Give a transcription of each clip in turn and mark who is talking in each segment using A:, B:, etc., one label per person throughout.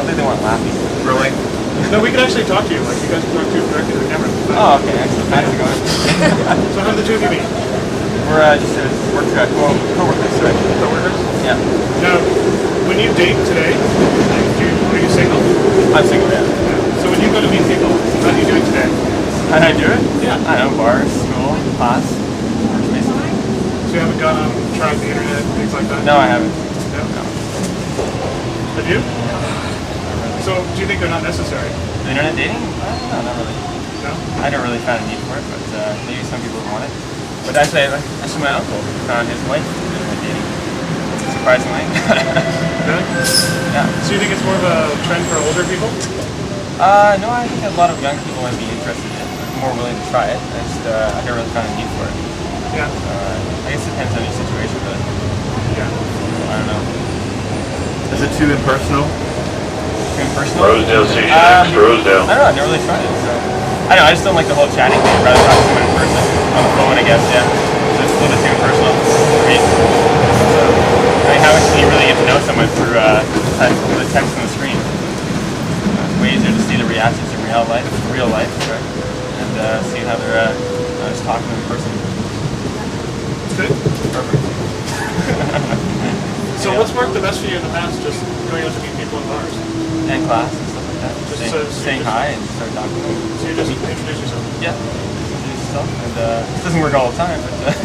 A: don't think they want laughing.
B: Really? No, we could actually talk to you. Like, you guys can talk to directly to the camera.
A: Oh, okay. Excellent. How's it going?
B: So how did the two of you meet?
A: We're just co-workers, sorry.
B: Co-workers?
A: Yeah.
B: Now, when you date today, are you single?
A: I'm single, yeah.
B: So when you go to meet people, how do you do it today?
A: How do I do it?
B: Yeah.
A: I don't know, bars, school, class, work basically.
B: So you haven't gone on, tried the internet, things like that?
A: No, I haven't.
B: No. Have you? So do you think they're not necessary?
A: The internet dating? No, not really.
B: No?
A: I don't really find a need for it, but maybe some people want it. But actually my uncle found his wife internet dating, surprisingly.
B: Really?
A: Yeah.
B: So you think it's more of a trend for older people?
A: No, I think a lot of young people might be interested in it, more willing to try it. I never really found a need for it.
B: Yeah.
A: I guess it depends on your situation, but
B: Yeah.
A: I don't know.
C: Is it too impersonal?
A: Too impersonal?
D: Rosedale Station X, Rosedale.
A: I don't know, I've never really tried it, so. I don't know, I just don't like the whole chatting thing. I'd rather talk to someone in person. On the phone, I guess, yeah. So it's a little bit too impersonal for me. So, I mean, how much can you really get to know someone through the text on the screen? It's way easier to see the reactions in real life, right? And see how they're just talking in person.
B: Good.
A: Perfect.
B: So
A: Yeah.
B: what's worked the best for you in the past, just going out to meet people in bars?
A: And class and stuff like that.
B: Just
A: saying hi and start talking to them.
B: So you just introduce yourself?
A: Yeah, introduce yourself. And it doesn't work all the time, but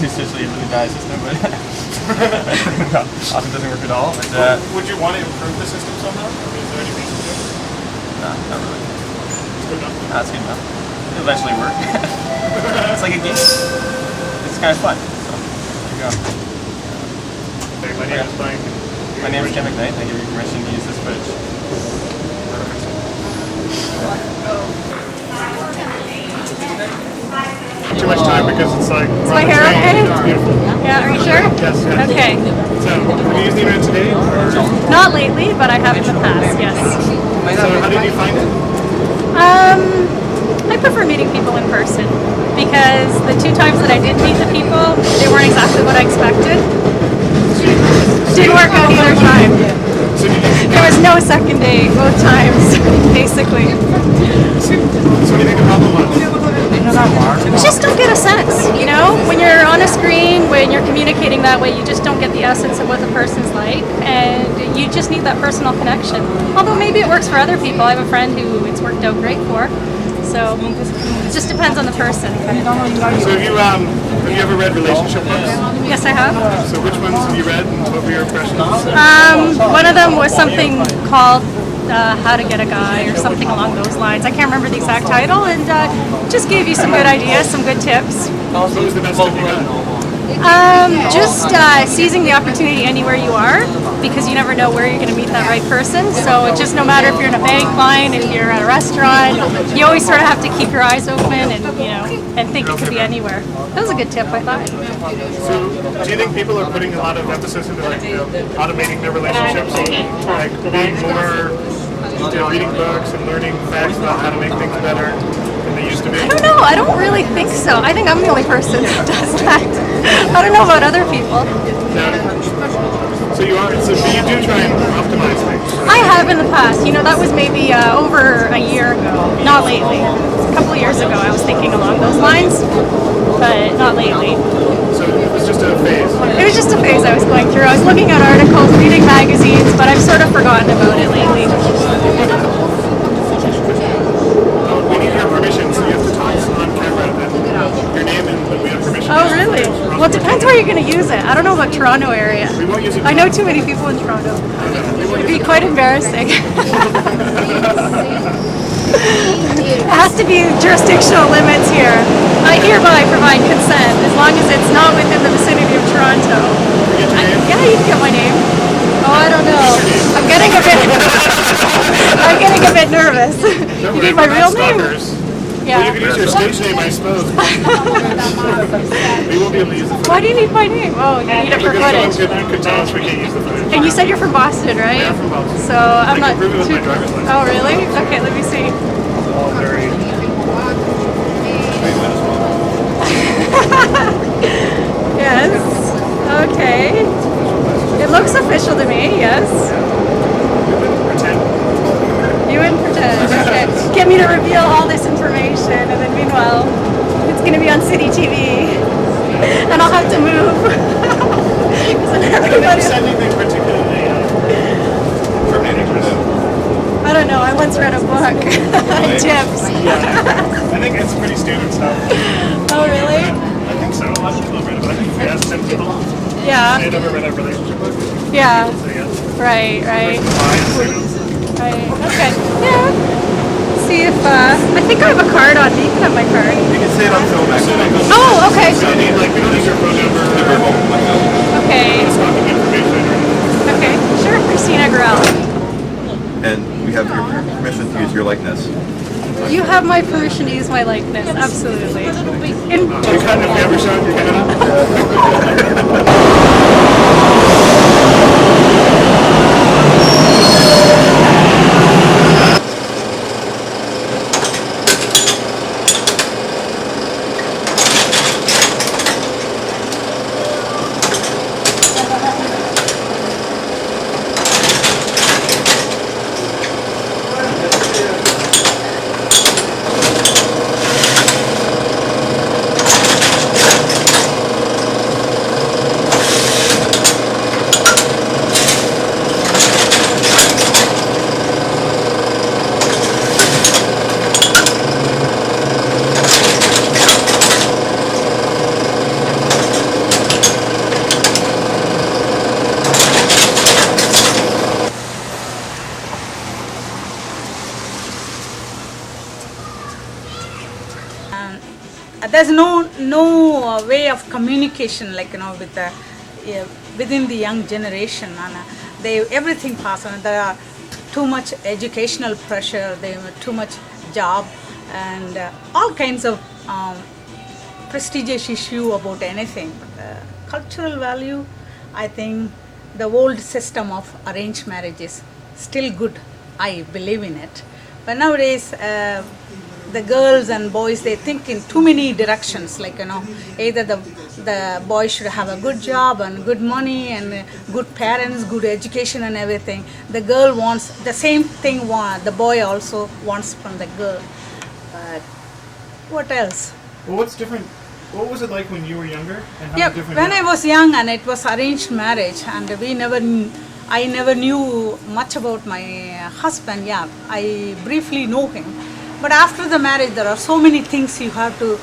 A: it's usually a really bad system. But often doesn't work at all. But
B: Would you want to improve the system somehow? I mean, is there any reason to?
A: no, not really.
B: It's good enough.
A: That's good enough. It'll eventually work. It's like a game. It's kind of fun. So there you go.
B: Okay, my name is Mike.
A: My name is Ken McKnight. I give you permission to use this footage.
B: Too much time because it's like.
E: Is my hair okay?
B: It's beautiful.
E: Yeah, are you sure?
B: Yes, yes.
E: Okay.
B: So, have you used the internet today? Or?
E: Not lately, but I have in the past, yes.
B: So, how did you find it?
E: I prefer meeting people in person because the two times that I did meet the people, they weren't exactly what I expected. Didn't work out either time.
B: So, did you,
E: There was no second date both times, basically.
B: so what do you think the problem was?
E: Just don't get a sense, you know? When you're on a screen, when you're communicating that way, you just don't get the essence of what the person's like, and you just need that personal connection. Although maybe it works for other people. I have a friend who it's worked out great for, so it just depends on the person.
B: So, have you ever read relationship books?
E: Yes, I have.
B: So, which ones have you read and what were your impressions?
E: One of them was something called How to Get a Guy or something along those lines. I can't remember the exact title, and just gave you some good ideas, some good tips.
B: What was the best tip you got?
E: Just seizing the opportunity anywhere you are, because you never know where you're going to meet that right person. So it just no matter if you're in a bank line, if you're at a restaurant, you always sort of have to keep your eyes open and and think it could be anywhere. That was a good tip, I thought.
B: So, do you think people are putting a lot of emphasis into like automating their relationships, like being more into reading books and learning facts about how to make things better than they used to be?
E: I don't know. I don't really think so. I think I'm the only person who does that. I don't know about other people.
B: So you do try and optimize things.
E: I have in the past. That was maybe over a year ago. Not lately. A couple of years ago, I was thinking along those lines, but not lately.
B: So it was just a phase.
E: It was just a phase I was going through. I was looking at articles, reading magazines, but I've sort of forgotten about it lately.
B: We need your permission, so you have to talk on camera and your name and we have permission.
E: Oh, really? Well, it depends where you're going to use it. I don't know about Toronto area.
B: We won't use it.
E: I know too many people in Toronto. It'd be quite embarrassing. It has to be jurisdictional limits here. I hereby provide consent as long as it's not within the vicinity of Toronto. Yeah, you can get my name. Oh, I don't know. I'm getting a bit nervous. You need my real name? Yeah.
B: Well, you can use your stage name, I suppose. We won't be able to use the footage.
E: Why do you need my name? Oh, you need it for
B: Because
E: footage.
B: someone could tell us we can't use the footage.
E: And you said you're from Boston, right?
B: Yeah, I'm from Boston.
E: So I'm
B: I
E: not.
B: can prove it with my driver's license.
E: Oh, really? Okay, let me see.
B: All very.
E: Yes. Okay. It looks official to me. Yes.
B: We've been
E: reveal all this information, and then meanwhile, it's going to be on City TV, and I'll have to move. 'Cause then
B: Have you
E: everybody-
B: said anything particularly
C: Terminating for them.
E: I don't know. I once read a book. Tips.
B: I think it's pretty standard stuff.
E: Oh, really?
B: I think so. A lot of people have read it, but I think if you ask 10 people,
E: Yeah.
B: they never read a relationship book.
E: Yeah.
B: So yeah.
E: Right. Right.
B: Fine, you know.
E: Right. Okay. Yeah. See if I think I have a card on me. You can have my card.
C: You can say it on film, actually.
E: Oh, okay.
B: We don't need your phone number or
E: Okay.
B: contact information or anything.
E: Okay. Sure. Christina Grell.
C: And we have your permission to use your likeness.
E: You have my permission to use my likeness. Absolutely. In,
B: You can if we ever show it, you can.
F: There's no way of communication like with the within the young generation, and they everything pass on. There are too much educational pressure. They have too much job and all kinds of prestigious issue about anything. But, cultural value, I think the old system of arranged marriage is still good. I believe in it. But nowadays, the girls and boys, they think in too many directions. Like either the boy should have a good job and good money and good parents, good education and everything. The girl wants the same thing. The boy also wants from the girl. But what else?
B: Well, what's different? What was it like when you were younger? And how
F: Yeah,
B: different
F: when
B: now?
F: I was young and it was arranged marriage, and I never knew much about my husband. Yeah, I briefly know him, but after the marriage, there are so many things you have to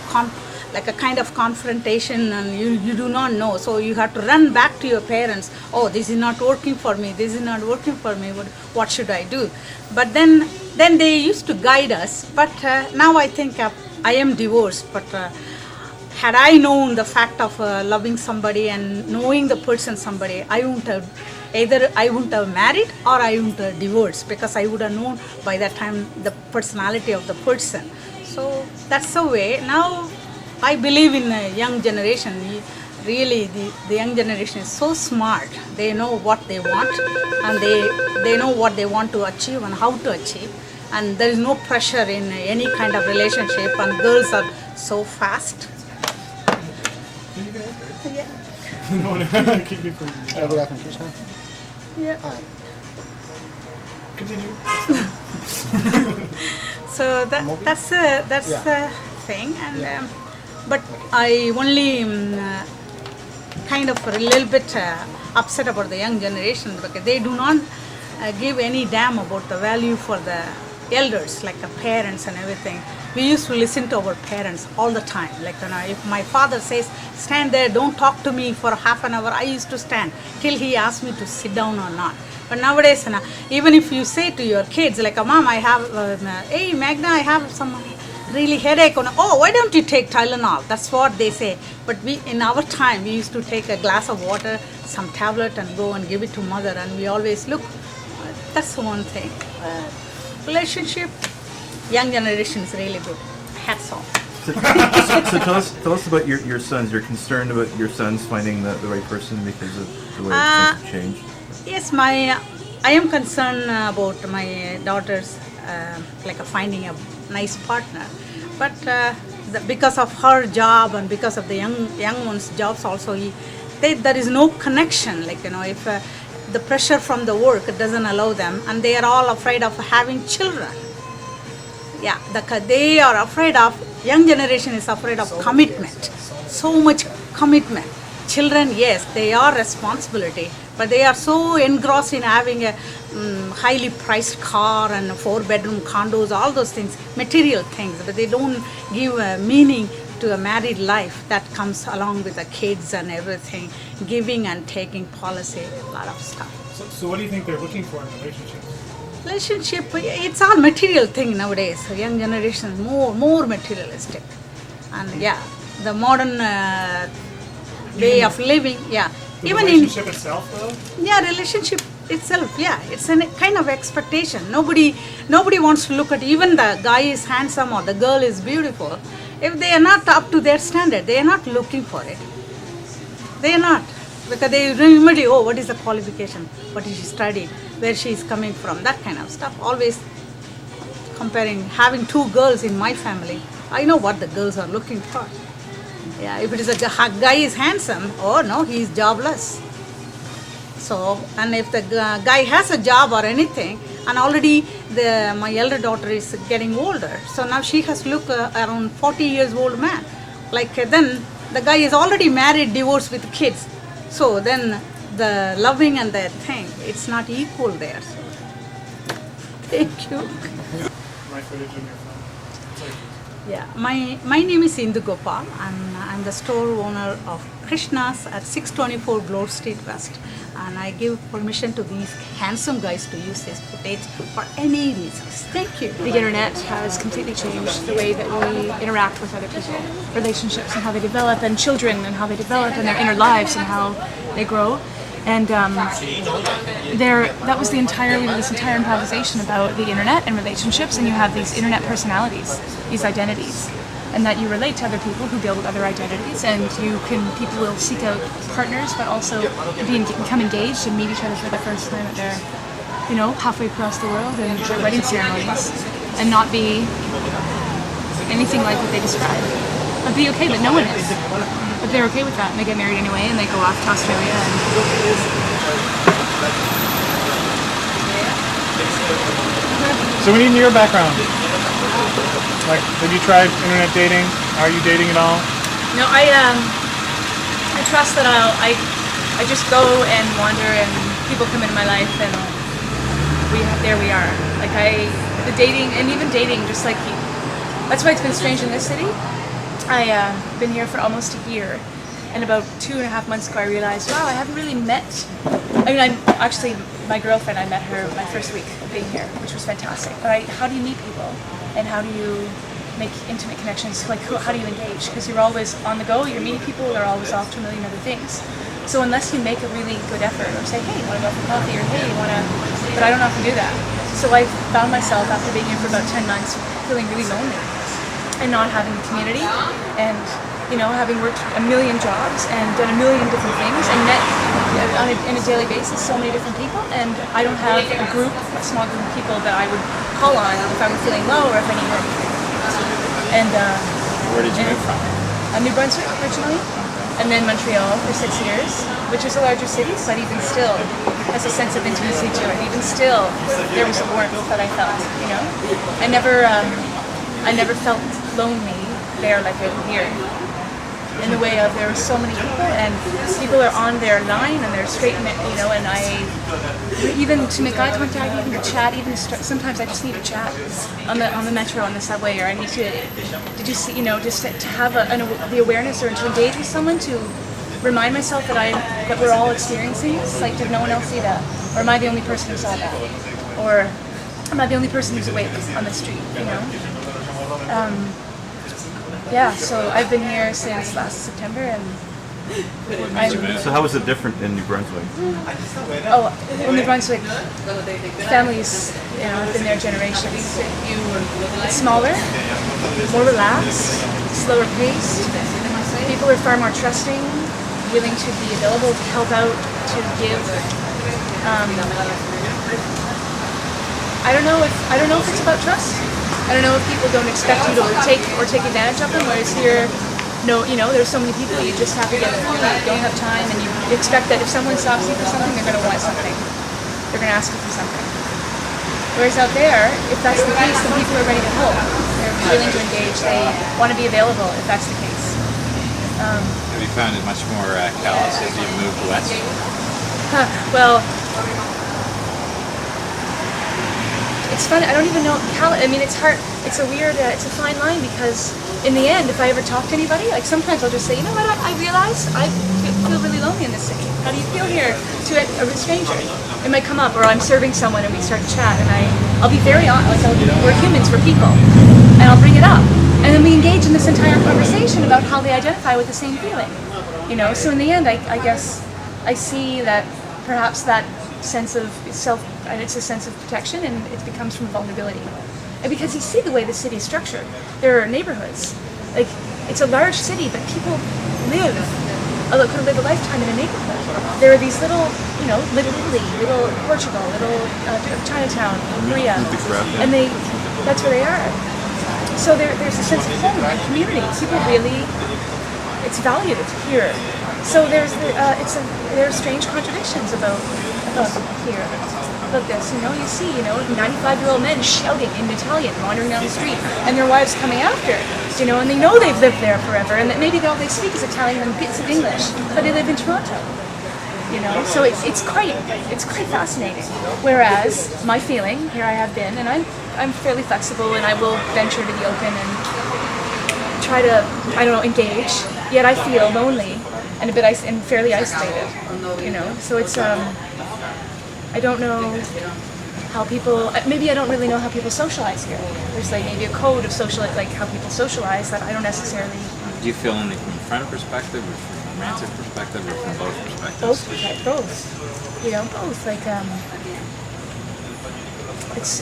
F: like a kind of confrontation, and you do not know. So you have to run back to your parents. Oh, this is not working for me. This is not working for me. What should I do? But then they used to guide us. But now I think I am divorced, but. Had I known the fact of loving somebody and knowing the person somebody, I wouldn't have married or I wouldn't have divorced, because I would have known by that time the personality of the person. So that's the way. Now I believe in the young generation. Really, the young generation is so smart. They know what they want, and they know what they want to achieve and how to achieve. And there is no pressure in any kind of relationship, and girls are so fast.
B: No one keep me from.
G: Good afternoon, Krishna.
F: Yeah.
G: Hi.
B: Continue.
F: So that's the thing, and but I only kind of a little bit upset about the young generation, because they do not give any damn about the value for the elders, like the parents and everything. We used to listen to our parents all the time. Like if my father says, stand there, don't talk to me for half an hour, I used to stand till he asked me to sit down or not. But nowadays, even if you say to your kids, like, Mom, I have, hey, Magna, I have some really headache. Oh, why don't you take Tylenol? That's what they say. But in our time, we used to take a glass of water, some tablet, and go and give it to mother. And we always look, that's one thing. Relationship, young generation is really good. Hats off.
C: So tell us about your sons. You're concerned about your sons finding the right person because of the way things have changed.
F: Yes, I am concerned about my daughters, finding a nice partner. But because of her job and because of the young ones' jobs also, there is no connection. If the pressure from the work doesn't allow them, and they are all afraid of having children. Yeah, they are afraid of, young generation is afraid of commitment. So much commitment. Children, yes, they are responsibility, but they are so engrossed in having a highly priced car and 4-bedroom condos, all those things, material things, but they don't give a meaning to a married life that comes along with the kids and everything, giving and taking policy, a lot of stuff.
B: So what do you think they're looking for in relationships?
F: Relationship, it's all material thing nowadays. Young generation more materialistic, and yeah, the modern way of living. Yeah,
B: The
F: even
B: relationship itself, though?
F: relationship itself. Yeah, it's a kind of expectation. Nobody wants to look at, even the guy is handsome or the girl is beautiful. If they are not up to their standard, they are not looking for it. They are not. Because they immediately, oh, what is the qualification? What is she studied? Where she is coming from? That kind of stuff. Always comparing, having 2 girls in my family, I know what the girls are looking for. Yeah, if it is a guy is handsome, oh no, he is jobless. So, and if the guy has a job or anything, and already my elder daughter is getting older, so now she has to look around 40 years old man. Like then the guy is already married, divorced with kids. So then the loving and the thing, it's not equal there. So. Thank you.
B: My footage on your phone. It's like,
F: Yeah, my name is Indu Gopal, and I'm the store owner of Krishna's at 624 Bloor Street West. And I give permission to these handsome guys to use this footage for any reasons. Thank you.
G: The internet has completely changed the way that we interact with other people, relationships and how they develop, and children and how they develop, and their inner lives and how they grow. And that was this entire improvisation about the internet and relationships, and you have these internet personalities, these identities, and that you relate to other people who build other identities, and people will seek out partners, but also become engaged and meet each other for the first time at their, halfway across the world and their wedding ceremonies, and not be anything like what they describe. But be okay, but no one is. But they're okay with that, and they get married anyway, and they go off to Australia.
B: so we need your background. Like, have you tried internet dating? Are you dating at all?
G: No, I trust that I just go and wander, and people come into my life, and there we are. Like the dating, and even dating, just like that's why it's been strange in this city. I've been here for almost a year, and about 2.5 months ago I realized, wow, I haven't really met. My girlfriend, I met her my first week of being here, which was fantastic. But how do you meet people, and how do you make intimate connections? Like, how do you engage? Because you're always on the go, you're meeting people, they're always off to a million other things. So unless you make a really good effort, or say, hey, you want to go for coffee, or hey, you want to, but I don't often do that. So I found myself, after being here for about 10 months, feeling really lonely and not having a community, and having worked a million jobs and done a million different things and met on a daily basis so many different people, and I don't have a small group of people that I would call on if I were feeling low or if I needed anything. And
A: Where did you move from?
G: New Brunswick originally, and then Montreal for 6 years, which is a larger city, but even still has a sense of intimacy to it. Even still, there was a warmth that I felt. I never felt lonely there like I do here. In the way of, there are so many people, and people are on their line and they're straight, and even to make eye contact, even to chat, sometimes I just need to chat on the metro, on the subway, or I need to just just to have the awareness, or to engage with someone, to remind myself that we're all experiencing this. Like, did no one else see that, or am I the only person who saw that, or am I the only person who's awake on the street? Yeah, so I've been here since last September, and
C: So how is it different in New Brunswick?
G: In New Brunswick, families, have been there generations. It's smaller, more relaxed, slower paced. People are far more trusting, willing to be available, to help out, to give. I don't know if it's about trust. I don't know if people don't expect you to take advantage of them, whereas here, there's so many people, you just have to get it. You don't have time, and you expect that if someone stops you for something, they're going to want something. They're going to ask you for something. Whereas out there, if that's the case, then people are ready to help. They're willing to engage. They want to be available if that's the case.
H: Have you found it much more callous as you moved west?
G: Well, it's funny. I don't even know. I mean, it's hard. It's a weird. It's a fine line because in the end, if I ever talk to anybody, like sometimes I'll just say, you know what? I realize I feel really lonely in this city. How do you feel here? To a stranger, it might come up, or I'm serving someone and we start to chat, and I'll be very honest. Like we're humans, we're people, and I'll bring it up, and then we engage in this entire conversation about how they identify with the same feeling. You know. So in the end, I guess I see that perhaps that sense of it's a sense of protection, and it becomes from vulnerability. And because you see the way the city is structured, there are neighborhoods. Like, it's a large city, but people could live a lifetime in a neighborhood. There are these little, you know, Little Italy, Little Portugal, Little Chinatown, Korea, and that's where they are. So there's a sense of home and community. People really, it's valued here. So there are strange contradictions about here. About this, you know, you see, 95-year-old men shouting in Italian, wandering down the street, and their wives coming after, you know, and they know they've lived there forever, and that maybe all they speak is Italian and bits of English, but they live in Toronto, you know, so it's quite fascinating. Whereas my feeling, here I have been, and I'm fairly flexible, and I will venture to be open and try to, engage. Yet I feel lonely and and fairly isolated, you know. So it's I don't know how people, maybe I don't really know how people socialize here. There's like maybe a code of like how people socialize that I don't necessarily.
H: Do you feel only from a friend perspective, or from a romantic perspective, or from both perspectives?
G: Both. You know, both. Like it's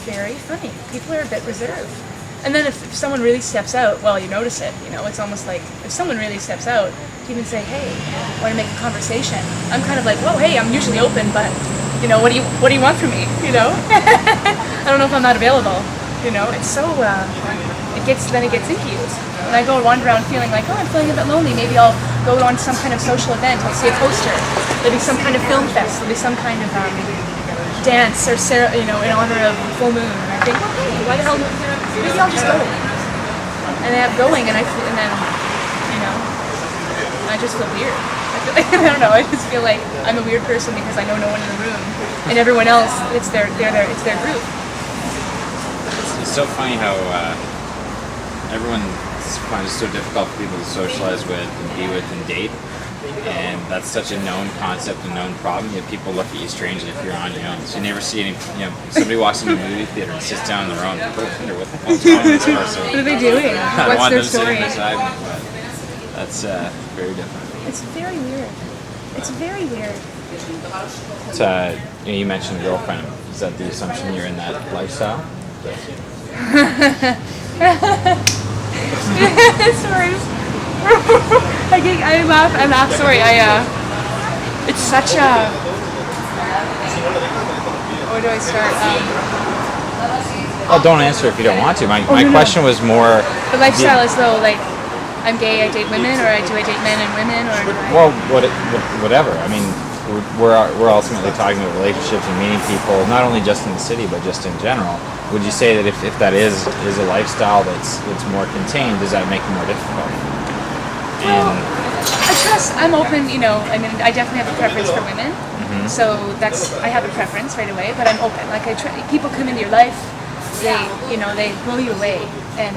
G: very funny. People are a bit reserved. And then if someone really steps out, well, you notice it. You know, it's almost like if someone really steps out, to even say, "Hey, I want to make a conversation." I'm kind of like, "Well, hey, I'm usually open, but you know, what do you want from me?" You know, I don't know if I'm not available. You know, it's so it gets into you. And I go and wander around feeling like, "Oh, I'm feeling a bit lonely. Maybe I'll go on some kind of social event. I'll see a poster. There'll be some kind of film fest. There'll be some kind of dance or in honor of full moon." And I think, "Okay, why the hell? Maybe I'll just go." And I am going, and then, you know, I just feel weird. I don't know. I just feel like I'm a weird person because I know no one in the room, and everyone else, it's their group.
H: It's so funny how everyone finds it so difficult for people to socialize with and be with and date. And that's such a known concept, a known problem, yet people look at you strangely if you're on your own. So you never see any, somebody walks into a movie theater and sits down on their own. People wonder what the hell's going on with this person.
G: What are they doing?
H: I
G: What's
H: want
G: their
H: them
G: story?
H: sitting beside me, but that's very different.
G: It's very weird. It's very weird.
H: It's, you mentioned girlfriend. Is that the assumption you're in that lifestyle?
G: Sorry. I laugh. Sorry. It's such a. Where do I start?
H: Well, don't answer if you don't want to. My question was more.
G: The lifestyle is though, like, I'm gay, I date women, or do I date men and women, or?
H: Well, whatever. I mean, we're ultimately talking about relationships and meeting people, not only just in the city, but just in general. Would you say that if that is a lifestyle that's more contained, does that make it more difficult?
G: Well, I'm open, I mean, I definitely have a preference for women, so I have a preference right away, but I'm open. Like, people come into your life, they blow you away, and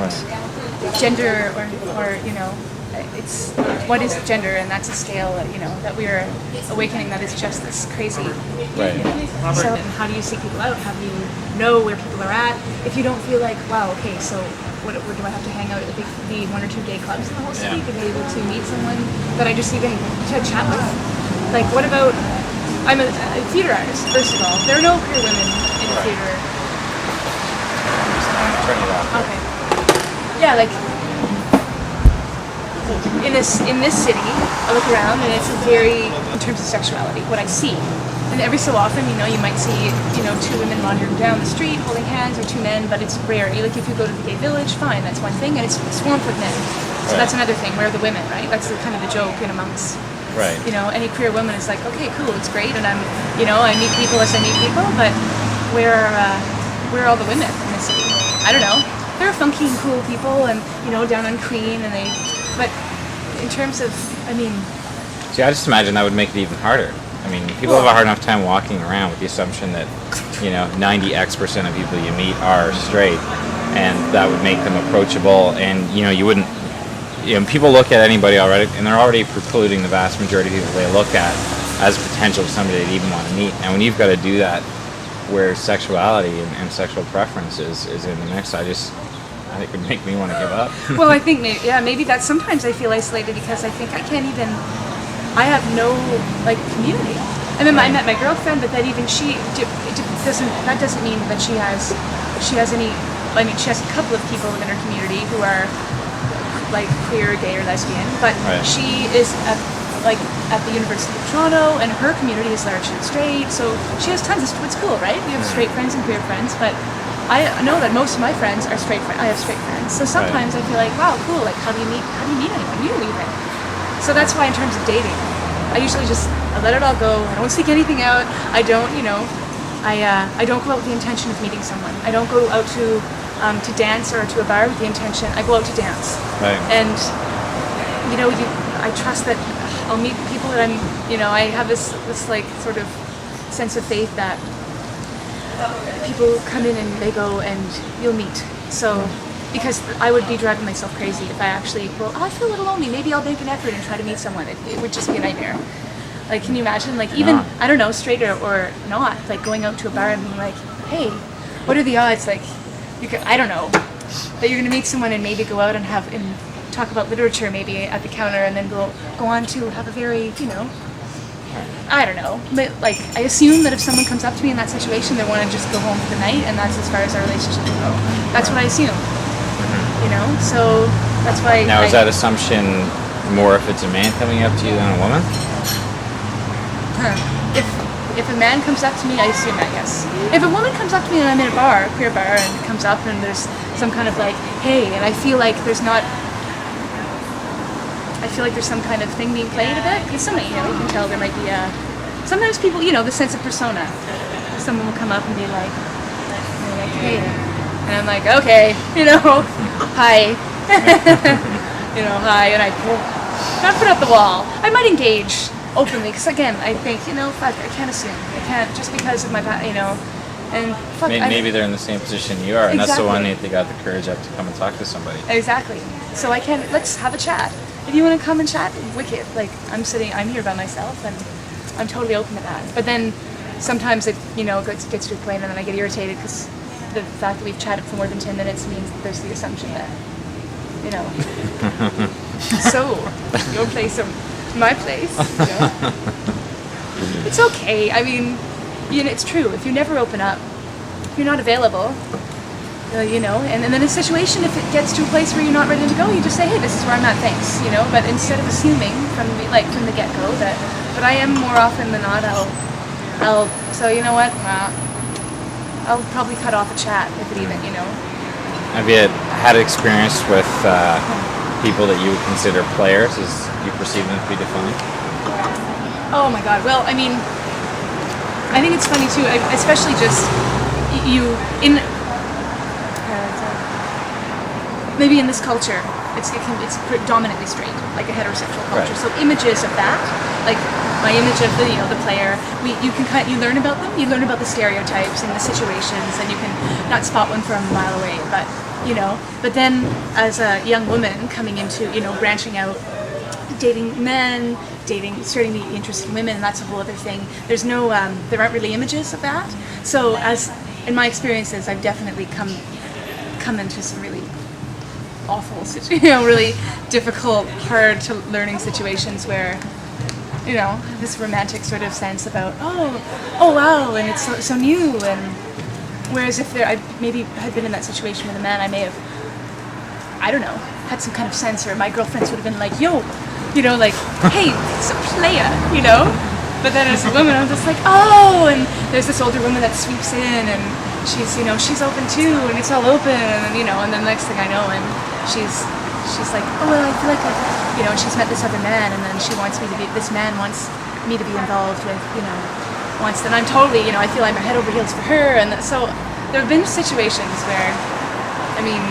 G: gender, or it's, what is gender, and that's a scale, that we are awakening that is just this crazy.
H: Right.
G: So, how do you seek people out? How do you know where people are at? If you don't feel like, wow, okay, so where do I have to hang out at the one or two gay clubs in the whole city to be able to meet someone that I just even to chat with? Like, what about, I'm a theater artist, first of all. There are no queer women in the theater.
H: Turn it off.
G: Okay. Yeah, like, in this city, I look around and it's very, in terms of sexuality, what I see. And every so often, you might see, two women wandering down the street holding hands, or two men, but it's rare. Like, if you go to the gay village, fine, that's one thing, and it's swamped with men. So that's another thing. Where are the women, right? That's kind of the joke in amongst
H: Right.
G: You know, any queer woman is like, okay, cool, it's great, and I'm, you know, I meet people as I meet people, but where are all the women in the city? I don't know. There are funky and cool people, and you know, down on Queen, and but in terms of, I mean,
H: See, I just imagine that would make it even harder. I mean, people have a hard enough time walking around with the assumption that, you know, 90x% of people you meet are straight, and that would make them approachable, and, you know, you wouldn't, you know, people look at anybody already, and they're already precluding the vast majority of people they look at as potential somebody they'd even want to meet. And when you've got to do that, where sexuality and sexual preference is in the mix, I think it would make me want to give up.
G: well, I think maybe that sometimes I feel isolated because I think I can't even. I have no like community. I mean, I met my girlfriend, but then even that doesn't mean that she has any. I mean, she has a couple of people within her community who are like queer, gay, or lesbian, but she is at the University of Toronto, and her community is largely straight. So she has tons of. It's cool, right? We have straight friends and queer friends, but I know that most of my friends are straight. I have straight friends, so sometimes I feel like, wow, cool. Like, how do you meet anyone new even? So that's why, in terms of dating, I usually I let it all go. I don't seek anything out. I don't, you know, I don't go out with the intention of meeting someone. I don't go out to dance or to a bar with the intention. I go out to dance, and you know, I trust that I'll meet people that I'm, you know, I have this like sort of sense of faith that people come in and they go and you'll meet. So, because I would be driving myself crazy if I actually, I feel a little lonely, maybe I'll make an effort and try to meet someone. It would just be a nightmare. Like, can you imagine, like, even, I don't know, straight or not, like going out to a bar and being like, hey, what are the odds, like, I don't know, that you're gonna meet someone and maybe go out and talk about literature maybe at the counter, and then go on to have a very, you know, I don't know, but like, I assume that if someone comes up to me in that situation, they want to just go home for the night, and that's as far as our relationship will go. That's what I assume. You know, so that's why.
H: Now, is that assumption more if it's a man coming up to you than a woman?
G: If a man comes up to me, I assume that, yes. If a woman comes up to me and I'm in a bar, a queer bar, and comes up and there's some kind of like, hey, and I feel like there's some kind of thing being played a bit, because somebody, you know, you can tell there might be sometimes people, you know, the sense of persona. Someone will come up and be like, hey, and I'm like, okay, you know, hi, you know, hi, and I put up the wall. I might engage openly, because again, I think, you know, fuck, I can't assume. I can't, just because of my, you know, and fuck.
H: Maybe they're in the same position you are, and that's the one
G: Exactly.
H: that they got the courage up to come and talk to somebody.
G: Exactly. So I can, let's have a chat. If you want to come and chat, wicked. Like, I'm here by myself, and I'm totally open to that. But then sometimes it, you know, gets to a point, and then I get irritated because the fact that we've chatted for more than 10 minutes means that there's the assumption that, you know, so your place or my place, you know? It's okay. I mean, you know, it's true. If you never open up, if you're not available, you know, and then in a situation, if it gets to a place where you're not ready to go, you just say, hey, this is where I'm at, thanks, you know. But instead of assuming from the get-go but I am more often than not, so you know what, I'll probably cut off a chat if it even, you know.
H: Have you had experience with people that you would consider players, as you perceive them to be defined?
G: Oh my God. Well, I mean, I think it's funny too, especially just maybe in this culture, it's predominantly straight, like a heterosexual culture.
H: Right.
G: So images of that, like my image of the player, you learn about them, you learn about the stereotypes and the situations, and you can not spot one from a mile away, but you know. But then as a young woman coming into, you know, branching out, dating men, starting to be interested in women, and that's a whole other thing. There's no, there aren't really images of that. So as in my experiences, I've definitely come into some really awful, you know, really difficult, hard to learning situations where, you know, this romantic sort of sense about, oh wow, and it's so new, and whereas if I maybe had been in that situation with a man, I may have, I don't know, had some kind of sense, or my girlfriends would have been like, yo, you know, like, hey, it's a player, you know. But then as a woman, I'm just like, oh, and there's this older woman that sweeps in, and she's, you know, she's open too, and it's all open, and you know, and then the next thing I know, and she's she's like, oh well, I feel like and she's met this other man, and then this man wants me to be involved with, wants that I'm totally, I feel I'm head over heels for her, and so there have been situations where, I mean,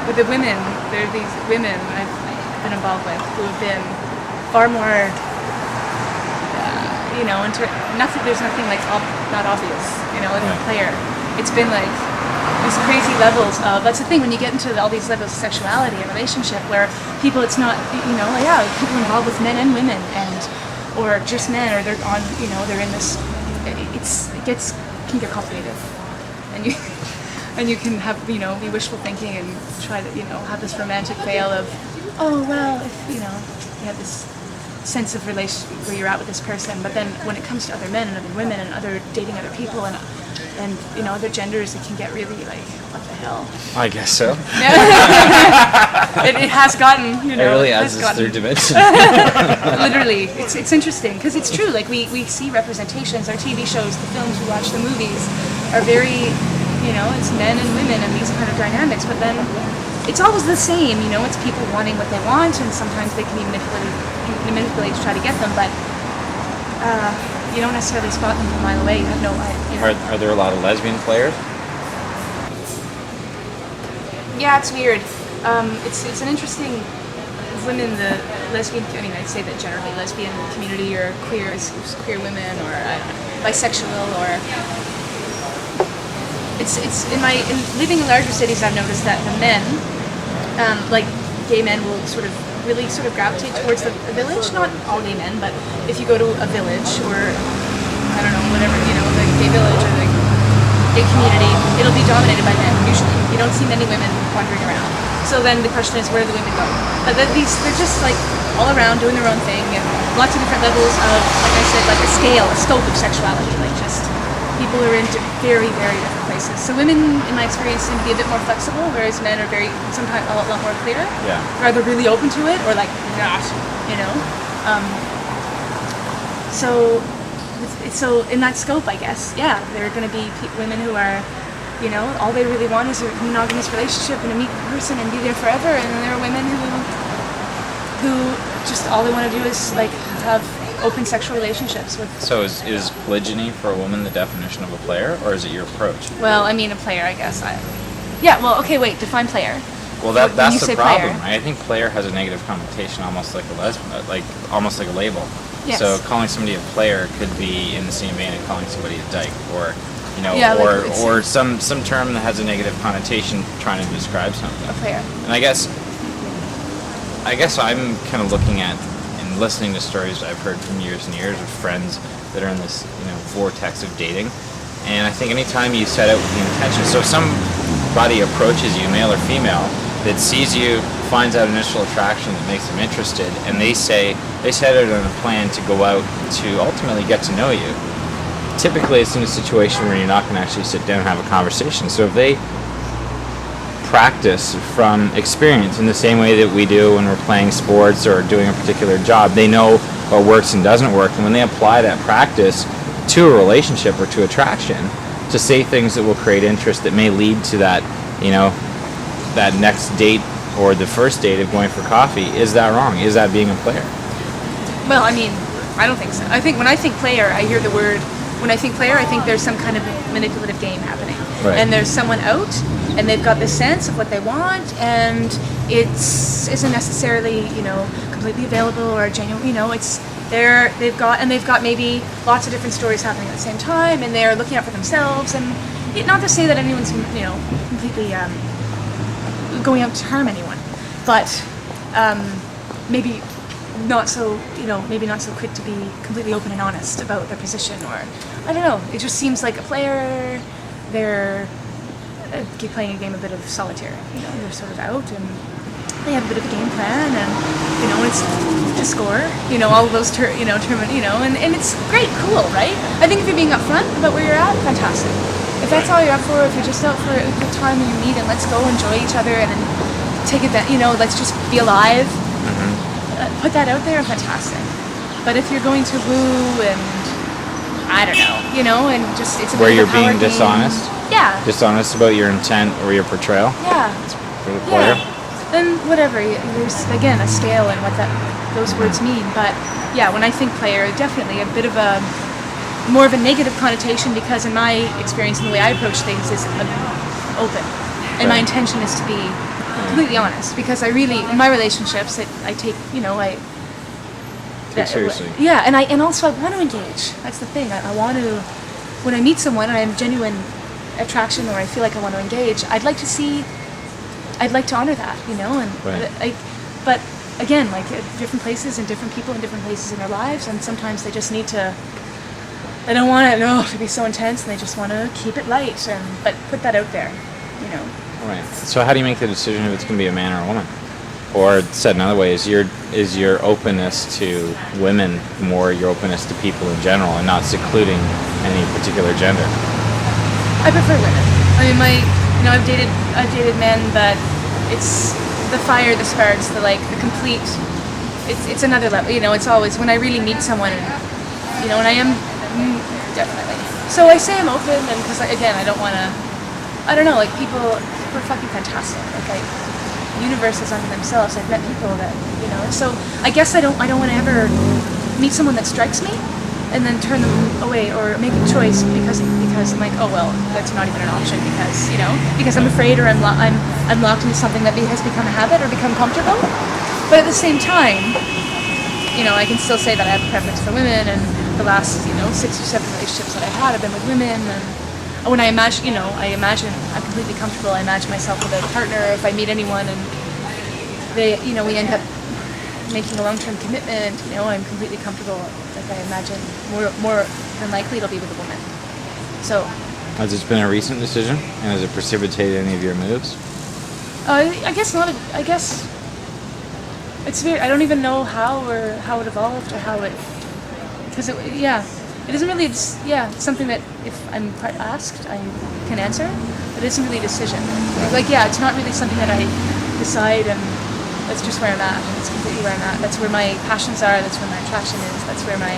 G: with the women, there are these women I've been involved with who have been far more, there's nothing like not obvious, with a player. It's been like these crazy levels of, that's the thing when you get into all these levels of sexuality and relationship where people, it's not, people involved with men and women or just men, or they're on, they're in this, can get complicated. And you can have, be wishful thinking and try to, have this romantic veil of, oh, well, if, you have this sense of relation where you're at with this person, but then when it comes to other men and other women and other dating other people and other genders, it can get really like, what the hell?
H: I guess so.
G: It has gotten,
H: It really adds this third dimension.
G: Literally, it's interesting because it's true. Like we see representations, our TV shows, the films we watch, the movies are very, it's men and women and these kind of dynamics. But then it's always the same. It's people wanting what they want, and sometimes they can be manipulated to try to get them. But you don't necessarily spot them from a mile away. You have no idea.
H: Are there a lot of lesbian players?
G: Yeah, it's weird. It's an interesting women, the lesbian. I mean, I'd say that generally lesbian community or queer women or bisexual or it's in living in larger cities. I've noticed that the men, like gay men, will really gravitate towards the village. Not all gay men, but if you go to a village or I don't know, whatever, the gay village or the gay community, it'll be dominated by men. Usually, you don't see many women wandering around. So then the question is, where do the women go? But they're just like all around doing their own thing, and lots of different levels of, like I said, like a scope of sexuality. Like just people are into very, very different places. So women, in my experience, seem to be a bit more flexible, whereas men are sometimes a lot more clear.
H: Yeah.
G: Or either really open to it or like not, So in that scope, I guess, yeah, there are going to be women who are, all they really want is a monogamous relationship and to meet the person and be there forever. And then there are women who just all they want to do is like have open sexual relationships with.
H: So is polygyny for a woman the definition of a player, or is it your approach?
G: Well, I mean, a player, I guess. Define player.
H: Well, that's the problem.
G: Player.
H: I think player has a negative connotation, almost like a lesbian, almost like a label.
G: Yes.
H: So calling somebody a player could be in the same vein of calling somebody a dyke, or or some term that has a negative connotation trying to describe something.
G: A player.
H: And I guess I'm kind of looking at and listening to stories I've heard from years and years of friends that are in this vortex of dating. And I think anytime you set out with the intention, so if somebody approaches you, male or female, that sees you, finds out initial attraction that makes them interested, and they set out on a plan to go out to ultimately get to know you. Typically, it's in a situation where you're not going to actually sit down and have a conversation. So if they practice from experience in the same way that we do when we're playing sports or doing a particular job, they know what works and doesn't work, and when they apply that practice to a relationship or to attraction, to say things that will create interest that may lead to that, that next date or the first date of going for coffee, is that wrong? Is that being a player?
G: Well, I mean, I don't think so. I think when I think player, I hear the word. When I think player, I think there's some kind of manipulative game happening,
H: right.
G: And there's someone out, and they've got this sense of what they want, and it isn't necessarily completely available or genuine. They've got maybe lots of different stories happening at the same time, and they're looking out for themselves. And not to say that anyone's completely going out to harm anyone, but maybe not so quick to be completely open and honest about their position, or I don't know. It just seems like a player. They're playing a game a bit of solitaire. They're sort of out and they have a bit of a game plan, and it's to score. All of those tournament. And it's great, cool, right? I think if you're being upfront about where you're at, fantastic. If that's all you're up for, if you're just out for a good time and you meet and let's go enjoy each other and take it that let's just be alive. Put that out there, fantastic. But if you're going to woo and I don't know, and just it's a
H: where
G: bit
H: you're
G: of a power
H: being dishonest.
G: Yeah.
H: Dishonest about your intent or your portrayal.
G: Yeah.
H: For the player.
G: Yeah. then whatever. There's again a scale in what those words mean. But yeah, when I think player, definitely a bit of a more of a negative connotation, because in my experience and the way I approach things is open, and my intention is to be completely honest, because I really, in my relationships, I take,
H: Take seriously.
G: Yeah, and also I want to engage. That's the thing. I want to, when I meet someone and I have genuine attraction, or I feel like I want to engage, I'd like to honor that, and
H: Right.
G: but again, like at different places and different people in different places in their lives, and sometimes they just need to. They don't want it to be so intense, and they just want to keep it light, but put that out there,
H: Right. So how do you make the decision if it's going to be a man or a woman? Or said another way, is your openness to women more your openness to people in general, and not secluding any particular gender?
G: I prefer women. I mean, I've dated men, but it's the fire, the sparks, the complete. It's another level. It's always when I really meet someone, and I am definitely. So I say I'm open, and because again, I don't want to. I don't know. Like people are fucking fantastic. Universes unto themselves. I've met people that So I guess I don't want to ever meet someone that strikes me, and then turn them away or make a choice because I'm like, oh well, that's not even an option because I'm afraid, or I'm locked into something that has become a habit or become comfortable. But at the same time, I can still say that I have a preference for women, and the last 6 or 7 relationships that I've had have been with women. And when I imagine I'm completely comfortable. I imagine myself with a partner. If I meet anyone and they, we end up making a long-term commitment, I'm completely comfortable. Like I imagine more than likely it'll be with a woman. So.
H: Has this been a recent decision, and has it precipitated any of your moves?
G: I guess not. I guess it's weird. I don't even know how it evolved or how it, because it isn't really. It's something that if I'm asked, I can answer. But it isn't really a decision. It's not really something that I decide, and that's just where I'm at. It's completely where I'm at. That's where my passions are. That's where my attraction is. That's where my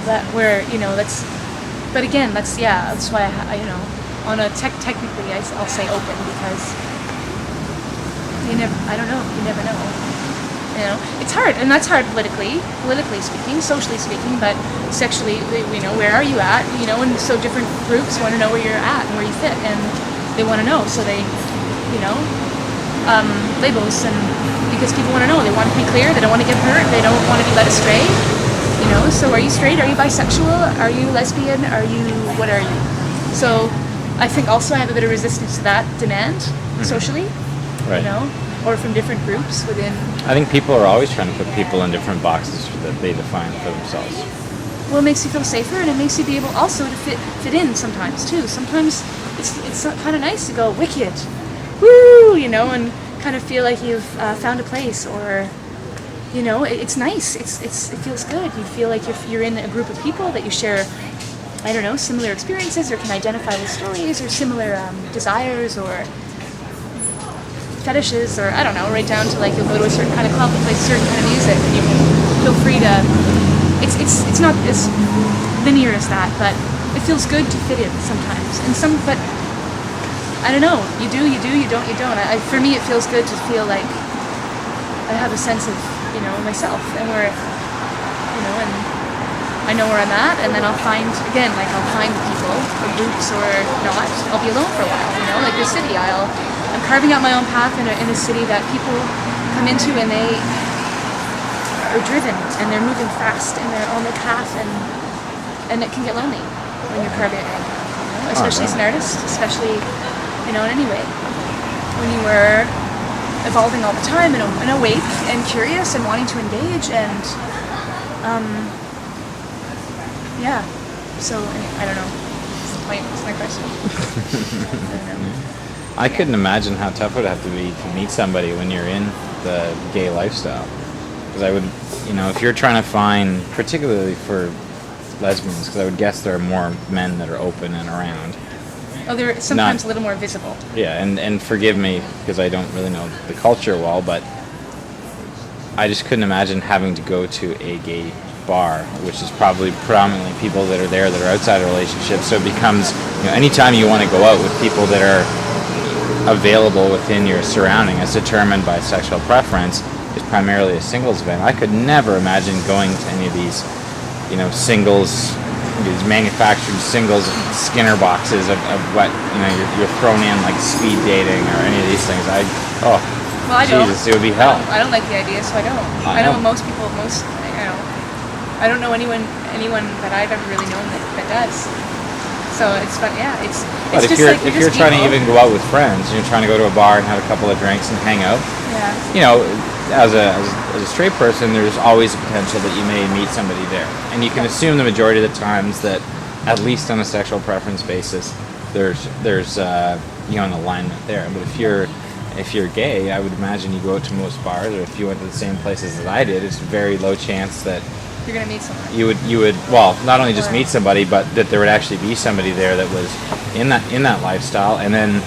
G: that's. But again, that's why I on a technically I'll say open, because you never know. It's hard, and that's hard politically speaking, socially speaking, but sexually, where are you at? And so different groups want to know where you're at and where you fit, and they want to know, so they, labels, and because people want to know, they want to be clear, they don't want to get hurt, they don't want to be led astray, so are you straight, are you bisexual, are you lesbian, what are you? So I think also I have a bit of resistance to that demand socially,
H: right.
G: Or from different groups within.
H: I think people are always trying to put people in different boxes that they define for themselves.
G: Well, it makes you feel safer, and it makes you be able also to fit in sometimes too. Sometimes it's kind of nice to go wicked, woo, and kind of feel like you've found a place, or it's nice. It feels good. You feel like if you're in a group of people that you share, I don't know, similar experiences, or can identify with stories, or similar desires, or fetishes, or I don't know, right down to you'll go to a certain kind of club and play a certain kind of music, and you can feel free to. It's not as linear as that, but it feels good to fit in sometimes. But I don't know. You do, you don't, you don't. For me, it feels good to feel like I have a sense of myself, and where and I know where I'm at, and then I'll find people or groups or not. I'll be alone for a while, like the city. I'm carving out my own path in a city that people come into, and they are driven, and they're moving fast, and they're on the path, and it can get lonely when you're carving out your own path, especially as an artist, especially in any way. When you were evolving all the time and awake and curious and wanting to engage, and so I don't know. That's my question. I don't know.
H: I couldn't imagine how tough it would have to be to meet somebody when you're in the gay lifestyle. Because I would, if you're trying to find, particularly for lesbians, because I would guess there are more men that are open and around.
G: Oh, they're sometimes a little more visible.
H: Yeah, and forgive me, because I don't really know the culture well, but I just couldn't imagine having to go to a gay bar, which is probably predominantly people that are there that are outside of relationships. So it becomes, anytime you want to go out with people that are available within your surrounding as determined by sexual preference is primarily a singles event. I could never imagine going to any of these, singles, these manufactured singles Skinner boxes of what, you're thrown in like speed dating or any of these things.
G: Well, I
H: Jesus,
G: don't.
H: it would be hell.
G: I don't like the idea, so I don't.
H: I
G: I know
H: know.
G: most people, I don't know anyone that I've ever really known that does. So it's fun, yeah. It's
H: But if
G: just
H: you're
G: like
H: if you're
G: just
H: trying to
G: people.
H: even go out with friends, you're trying to go to a bar and have a couple of drinks and hang out.
G: Yeah.
H: As a straight person, there's always a potential that you may meet somebody there, and you can assume the majority of the times that, at least on a sexual preference basis, there's an alignment there. But if you're gay, I would imagine you go out to most bars, or if you went to the same places that I did, it's a very low chance that
G: You're gonna meet someone.
H: you would not only just meet somebody, but that there would actually be somebody there that was in that lifestyle. And then,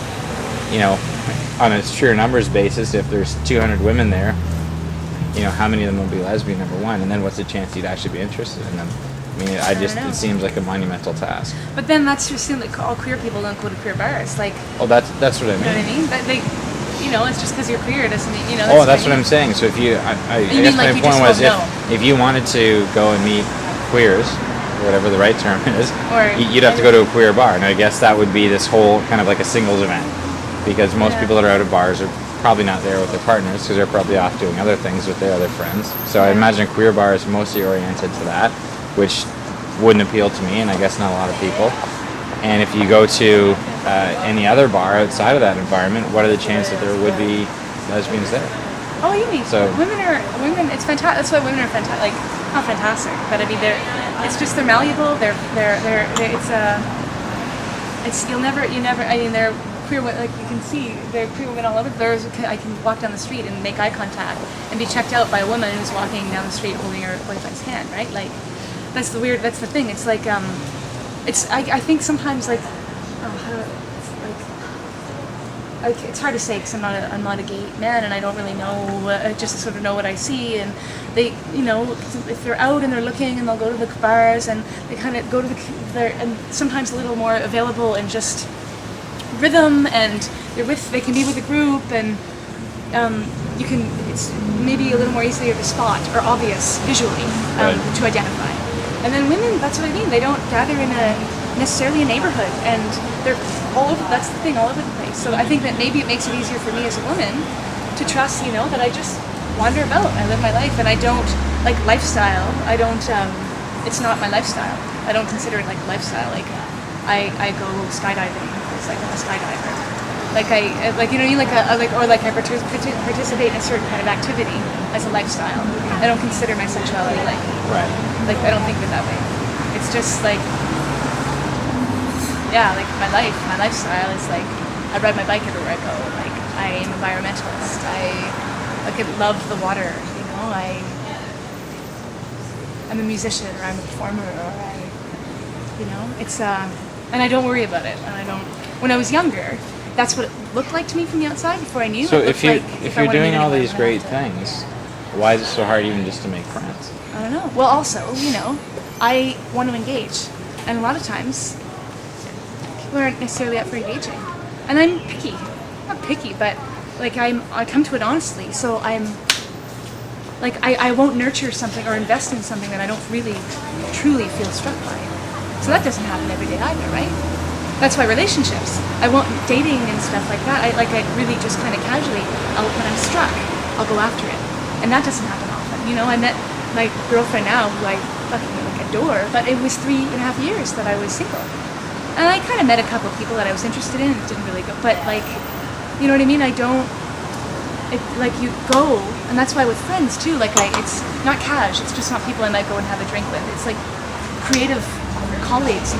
H: on a sheer numbers basis, if there's 200 women there, how many of them will be lesbian, number one, and then what's the chance you'd actually be interested in them? I mean,
G: know.
H: it seems like a monumental task.
G: But then that's just like all queer people don't go to queer bars. Like,
H: Oh, that's what I
G: you know what I
H: mean.
G: mean? But it's just because you're queer doesn't mean
H: That's what I'm saying. So if I
G: You
H: guess
G: mean like
H: my
G: you
H: point
G: just
H: was
G: won't
H: if you wanted to go and meet queers, whatever the right term is,
G: Or-
H: you'd have to go to a queer bar, and I guess that would be this whole kind of like a singles event, because most
G: Yeah.
H: people that are out of bars are probably not there with their partners because they're probably off doing other things with their other friends. So I imagine a queer bar is mostly oriented to that, which wouldn't appeal to me, and I guess not a lot of people. And if you go to any other bar outside of that environment, what are the chances that there would be lesbians there?
G: Oh, you mean
H: So-
G: women? It's fantastic. That's why women are fantastic. Like, not fantastic, but I mean, they're malleable. You'll never. I mean, they're queer. Like you can see, they're queer women all over. I can walk down the street and make eye contact and be checked out by a woman who's walking down the street holding her boyfriend's hand. Right? Like, that's the thing. It's like I think sometimes like, it's hard to say because I'm not a gay man and I don't really know. I just sort of know what I see, and they, if they're out and they're looking and they'll go to the bars and they kind of go to they're and sometimes a little more available and just rhythm, and they can be with a group, and it's maybe a little more easier to spot or obvious visually to identify. And then women, that's what I mean. They don't gather in necessarily a neighborhood, and they're all over. That's the thing, all over the place. So I think that maybe it makes it easier for me as a woman to trust, that I just wander about. I live my life, and I don't like lifestyle. I don't. It's not my lifestyle. I don't consider it like a lifestyle. Like I go skydiving. It's like I'm a skydiver. Like I participate in a certain kind of activity as a lifestyle. I don't consider my sexuality like I don't think of it that way. It's just like like my lifestyle is like I ride my bike everywhere I go. Like I am an environmentalist. I love the water. I'm a musician, or I'm a performer, or it's and I don't worry about it. And I don't. When I was younger, that's what it looked like to me from the outside before I knew.
H: So
G: It
H: if
G: looked
H: you
G: like
H: if
G: I
H: you're
G: wanted to
H: doing
G: meet
H: all
G: anyone,
H: these
G: I
H: great
G: had to-
H: things, why is it so hard even just to make friends?
G: I don't know. Well, also, I want to engage, and a lot of times people aren't necessarily up for engaging, and I'm picky. Not picky, but like I come to it honestly. So I'm like I won't nurture something or invest in something that I don't really truly feel struck by. So that doesn't happen every day either, right? That's why relationships. I won't dating and stuff like that. I really just kind of casually. When I'm struck, I'll go after it, and that doesn't happen often. I met my girlfriend now, who I fucking adore, but it was 3.5 years that I was single, and I kind of met a couple of people that I was interested in. It didn't really go, but you know what I mean? I don't. You go, and that's why with friends too. It's not cash. It's just not people I might go and have a drink with. It's like creative colleagues,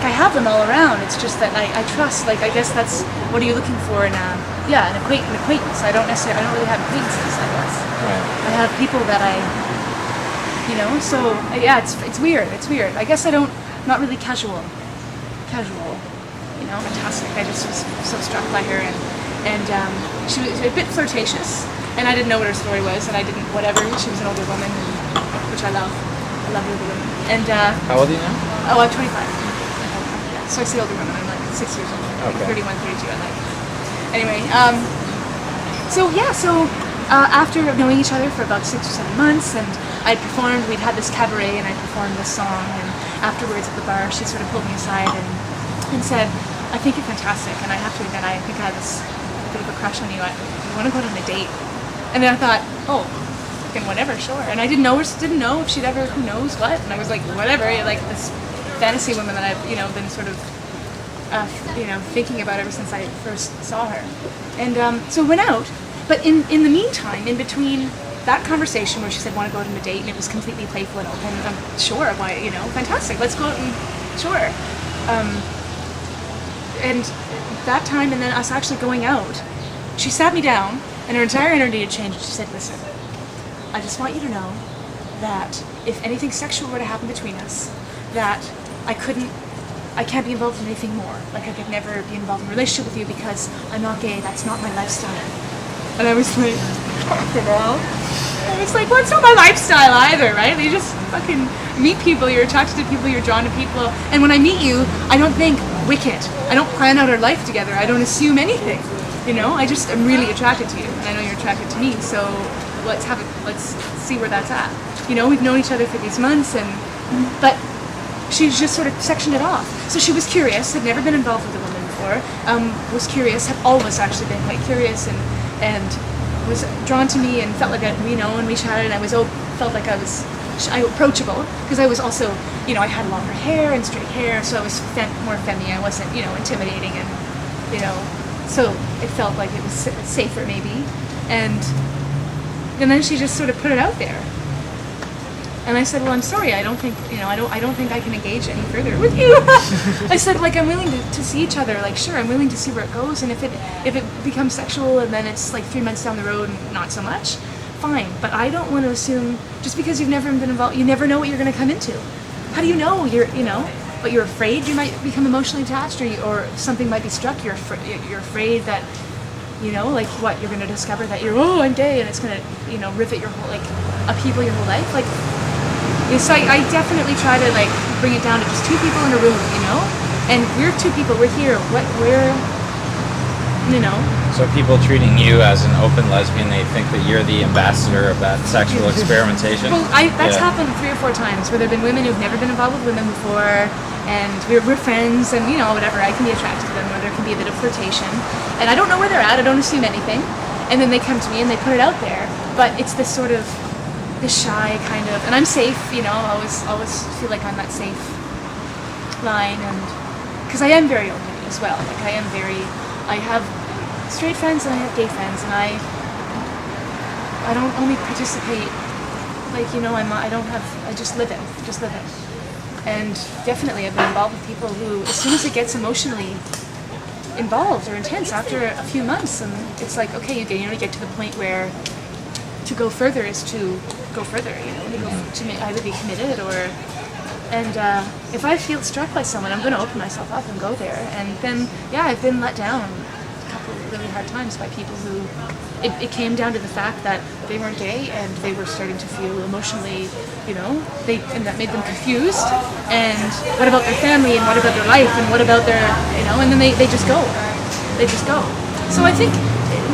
G: I have them all around. It's just that I trust. I guess that's what are you looking for in an acquaintance. I don't really have acquaintances. I guess I have people that So yeah, it's weird. It's weird. I guess not really casual. Fantastic. I just was so struck by her, and she was a bit flirtatious, and I didn't know what her story was, and I didn't whatever. She was an older woman, which I love. I love older women. And
H: How old are you now?
G: I'm 25. So I see older women. I'm like, 6 years old.
H: Okay.
G: 31, 32, I like. Anyway, after knowing each other for about 6 or 7 months, and I'd performed, we'd had this cabaret, and I performed this song, and afterwards at the bar, she sort of pulled me aside and said, I think you're fantastic, and I have to admit, I think I have this bit of a crush on you. I want to go on a date. And then I thought, oh, fucking whatever, sure. And I didn't know if she'd ever, who knows what, and I was like, whatever, like this fantasy woman that I've, been sort of, thinking about ever since I first saw her. And so we went out, but in the meantime, in between that conversation where she said, want to go out on a date, and it was completely playful and open, sure, why, fantastic, let's go out and, sure. And that time, and then us actually going out, she sat me down, and her entire energy had changed. She said, listen, I just want you to know that if anything sexual were to happen between us, that I can't be involved in anything more. Like, I could never be involved in a relationship with you because I'm not gay, that's not my lifestyle. And I was like, fucking hell. I was like, well, it's not my lifestyle either, right? You just fucking meet people, you're attracted to people, you're drawn to people. And when I meet you, I don't think wicked. I don't plan out our life together. I don't assume anything. I just am really attracted to you, and I know you're attracted to me. So let's see where that's at. We've known each other for these months, but she just sort of sectioned it off. So she was curious, had never been involved with a woman before, was curious, had always actually been quite curious, and was drawn to me and felt like and we chatted, and I felt like I was approachable, because I was also, I had longer hair and straight hair, so I was more feminine. I wasn't, intimidating, and, so it felt like it was safer maybe. And then she just sort of put it out there. And I said, well, I'm sorry, I don't think I can engage any further with you. I said, like, I'm willing to see each other, like, sure, I'm willing to see where it goes, and if it becomes sexual and then it's like 3 months down the road and not so much, fine. But I don't want to assume, just because you've never been involved, you never know what you're going to come into. How do you know? But you're afraid you might become emotionally attached, or something might be struck. You're afraid that, like what, you're going to discover that I'm gay, and it's going to, rivet your whole, like, upheaval your whole life. Like, so I definitely try to, like, bring it down to just 2 people in a room, and we're 2 people, we're here,
H: So people treating you as an open lesbian, they think that you're the ambassador of that sexual experimentation?
G: Well, that's happened 3 or 4 times, where there have been women who've never been involved with women before, and we're friends, and, whatever, I can be attracted to them, or there can be a bit of flirtation, and I don't know where they're at, I don't assume anything, and then they come to me and they put it out there, but it's this sort of, this shy kind of, and I'm safe, I always feel like I'm that safe line, and, because I am very open as well, like, I have straight friends and I have gay friends, and I don't only participate, like, I just live it. And definitely I've been involved with people who, as soon as it gets emotionally involved or intense after a few months, and it's like, okay, you get to the point where to go further is to go further, to either be committed and if I feel struck by someone, I'm going to open myself up and go there. And then, I've been let down a couple of really hard times by people who, it came down to the fact that they weren't gay and they were starting to feel emotionally, and that made them confused. And what about their family, and what about their life, and what about their, and then they just go. They just go. So I think,